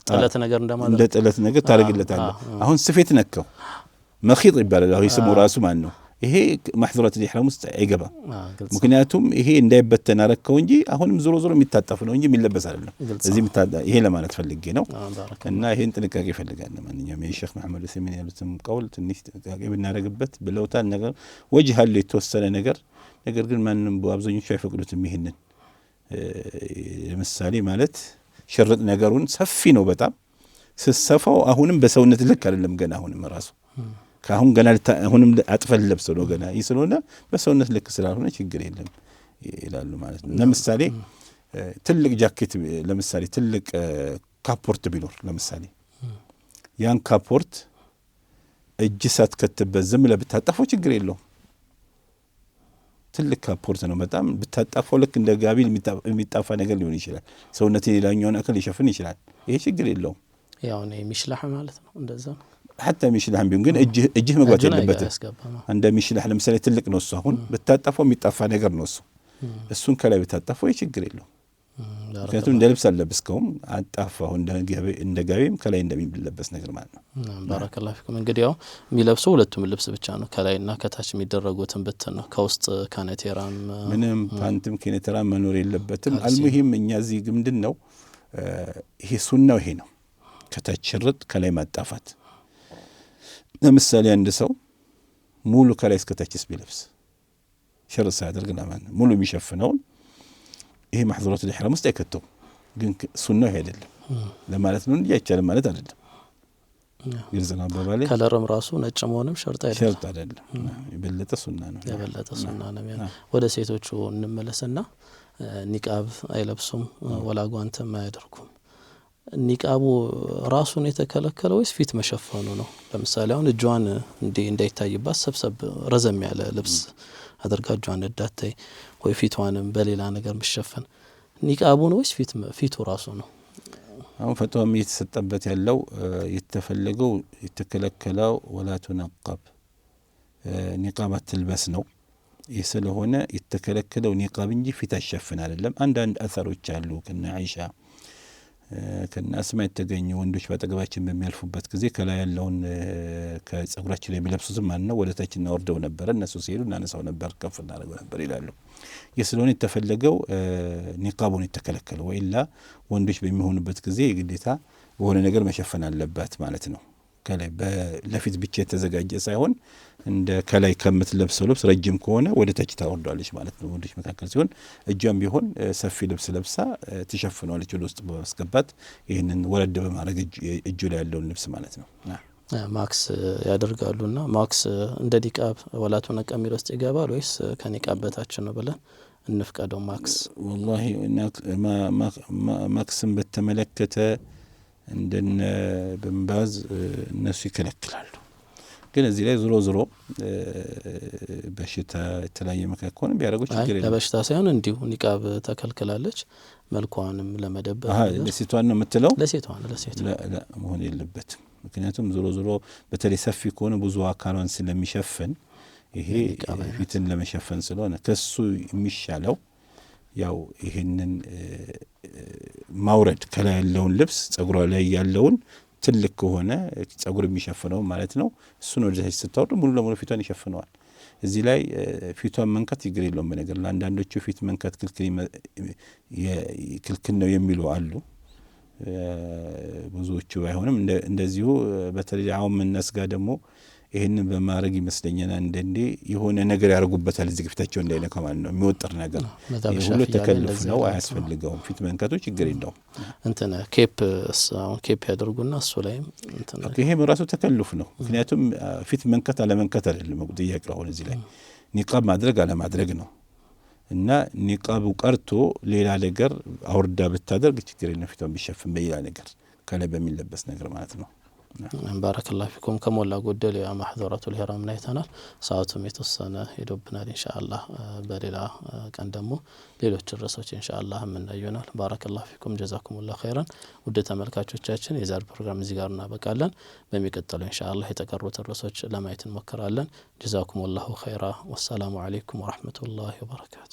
ጥለት ነገር እንደማድረግ እንደ ጥለት ነገር ታረግለታለህ። አሁን ስፌት ነከው መኺጥ ይባላል። አሁን ስሙ ራሱ ማን ነው? ይሄ ማህዙራት الإحرام ውስጥ አይገባ። ምክንያቱም ይሄ እንዳይበተን አረከው እንጂ አሁንም ዞሮ የሚታጠፍ ነው እንጂ የሚለበስ አይደለም። እዚህ ይሄ ለማለት ፈልጌ ነው። እና ይሄን ጥንቃቄ ይፈልጋል። ማንኛውም የሼክ መሐመድ ዑሰይሚን ያሉትም ቀውል ትንሽ ጥንቃቄ ብናረግበት ብለውታል። ነገር ወጅህ አለ የተወሰነ ነገር ግን ማንንም በአብዛኞቹ አይፈቅዱትም። ይሄንን ለምሳሌ ማለት ሽርጥ ነገሩን ሰፊ ነው በጣም ስሰፋው አሁንም በሰውነት ልክ አይደለም ገና አሁንም ራሱ ካሁን ገና አሁንም አጥፈል ለብሰው ነው ገና ይስሎና በሰውነት ልክ ስላልሆነ ችግር የለም ይላሉ ማለት ነው። ለምሳሌ ትልቅ ጃኬት ለምሳሌ ትልቅ ካፖርት ቢኖር ለምሳሌ ያን ካፖርት እጅ ሳትከትበት ዝም ለብታጣፈው ችግር የለውም። ትልቅ ካፖርት ነው በጣም ብታጣፈው ልክ እንደ ጋቢ የሚጣፋ ነገር ሊሆን ይችላል። ሰውነቴ ሌላኛውን አካል ሊሸፍን ይችላል። ይሄ ችግር የለውም። ያው ነው የሚሽላህ ማለት ነው እንደዛ ነው حتى ሚሽላህም ቢሆን ግን እጅህ መግባት የለበትም እንደ ሚሽላህ ለምሳሌ ትልቅ ነው እሱ አሁን በታጠፈው የሚጣፋ ነገር ነው እሱን ከላይ በታጠፈው ይችግር የለው ምክንያቱም እንደ ልብስ አለብስከውም አጣፋው እንደ ጋቢም ከላይ እንደሚለበስ ነገር ማለት ነው ባረከላሁ ፊኩም እንግዲህ ያው የሚለብሰው ሁለቱም ልብስ ብቻ ነው ከላይና ከታች የሚደረጉትን ብትን ነው ከውስጥ ካኔቴራም ምንም ፓንትም ካኔቴራም መኖር የለበትም አልሙሂም እኛ እዚህ ምንድነው ይሄ ሱናው ይሄ ነው ከታች ሽርጥ ከላይ ማጣፋት ለምሳሌ አንድ ሰው ሙሉ ከላይ እስከ ታችስ ቢለብስ ሽርጥ ሳያደርግና ማለት ሙሉ የሚሸፍነው ይሄ محظورات الإحرام ውስጥ አይከተው ግን ሱናው ይሄ አይደለም ለማለት ነው እንጂ አይቻልም ማለት አይደለም ይርዘና አባባሌ ከለርም ራሱ ነጭ መሆንም ሸርጥ አይደለም የበለጠ ሱና ነው ወደ ሴቶቹ እንመለስና ኒቃብ አይለብሱም ወላ ጓንተም አያደርጉም ኒቃቡ ራሱን የተከለከለው ወይስ ፊት መሸፈኑ ነው ለምሳሌ አሁን እጇን እንዳይታይባት ሰብሰብ ረዘም ያለ ልብስ አድርጋ እጇን እንዳታይ ወይ ፊቷንም በሌላ ነገር መሸፈን ኒቃቡ ነው ወይስ ፊቱ ራሱ ነው አሁን ፈቷም እየተሰጠበት ያለው የተፈለገው የተከለከለው ወላ ተነቀብ ኒቃባት ትልበስ ነው ይህ ስለሆነ የተከለከለው ኒቃብ እንጂ ፊት አሸፍን አይደለም አንዳንድ አثሮች አሉ ከነ አይሻ ከነ አስማ የተገኙ ወንዶች በአጠገባችን በሚያልፉበት ጊዜ ከላይ ያለውን ከጸጉራቸው ላይ የሚለብሱትም ማን ነው ወደታች እናወርደው ነበር እነሱ ሲሄዱ እናነሳው ነበር ከፍ እናደርገው ነበር ይላሉ የስለሆነ የተፈለገው ኒቃቡን የተከለከለው ወይላ ወንዶች በሚሆኑበት ጊዜ ግዴታ በሆነ ነገር መሸፈን አለበት ማለት ነው ከላይ ለፊት ብቻ የተዘጋጀ ሳይሆን እንደ ከላይ ከምትለብሰው ልብስ ረጅም ከሆነ ወደ ታች ታወርዳለች ማለት ነው ወንዶች መካከል ሲሆን እጇም ቢሆን ሰፊ ልብስ ለብሳ ትሸፍነዋለች ወደ ውስጥ በማስገባት ይሄንን ወረድ በማድረግ እጁ ላይ ያለውን ልብስ ማለት ነው ማክስ ያደርጋሉና ማክስ እንደ ኒቃብ ወላቱ ነቀሚል ውስጥ ይገባል ወይስ ከኒቃብ በታች ነው ብለን እንፍቀደው ማክስ والله ማክስን በተመለከተ እንደነ በንባዝ እነሱ ይከለክላሉ ግን እዚህ ላይ ዞሮ በሽታ የተለያየ መካከል ሆነ ቢያደርጉ ችግር የለም ለበሽታ ሳይሆን እንዲሁ ኒቃብ ተከልክላለች መልኳንም ለመደበቅ ለሴቷን ነው የምትለው ለሴቷ ላ መሆን የለበትም ምክንያቱም ዞሮ በተለይ ሰፊ ከሆነ ብዙ አካሏን ስለሚሸፍን ይሄ ፊትን ለመሸፈን ስለሆነ ከሱ የሚሻለው ያው ይሄንን ማውረድ ከላይ ያለውን ልብስ ጸጉሯ ላይ ያለውን ትልቅ ከሆነ ጸጉር የሚሸፍነው ማለት ነው እሱን ወደ ታች ስታወርድ ሙሉ ለሙሉ ፊቷን ይሸፍነዋል እዚህ ላይ ፊቷን መንከት ይግር የለውም በነገር ለአንዳንዶቹ ፊት መንከት ክልክል ነው የሚሉ አሉ ብዙዎቹ ባይሆንም እንደዚሁ በተለይ አሁን መነስጋ ደግሞ ይሄንን በማድረግ ይመስለኛል እንደንዴ የሆነ ነገር ያርጉበታል እዚህ ፊታቸው እንዳይነካ ማለት ነው የሚወጥር ነገር ሁሉ ተከልፍ ነው አያስፈልገውም ፊት መንከቱ ችግር የለውም ኬፕ ያደርጉና እሱ ላይ ይሄ ራሱ ተከልፍ ነው ምክንያቱም ፊት መንከት አለ መንከት አይደለም ጥያቄው አሁን እዚህ ላይ ኒቃብ ማድረግ አለ ማድረግ ነው እና ኒቃቡ ቀርቶ ሌላ ነገር አውርዳ ብታደርግ ችግር የለም ፊቷን ቢሸፍን በሌላ ነገር ከላይ በሚለበስ ነገር ማለት ነው ባረከላሁ ፊኩም ከሞላ ጎደል ያ محظورات الإحرام ናይተናል ሰዓቱም የተወሰነ ሄዶብናል ኢንሻአላህ በሌላ ቀን ደግሞ ሌሎች ርዕሶች ኢንሻአላህ እናየናል ባረከላሁ ፊኩም ጀዛኩሙላሁ ኸይራን ውድ ተመልካቾቻችን የዛሬ ፕሮግራም እዚህ ጋር እናበቃለን በሚቀጥለው ኢንሻአላህ የተቀሩት ርዕሶች ለማየት እንሞክራለን ጀዛኩሙላሁ ኸይራ ወሰላሙ አለይኩም ወራህመቱላሂ ወበረካቱ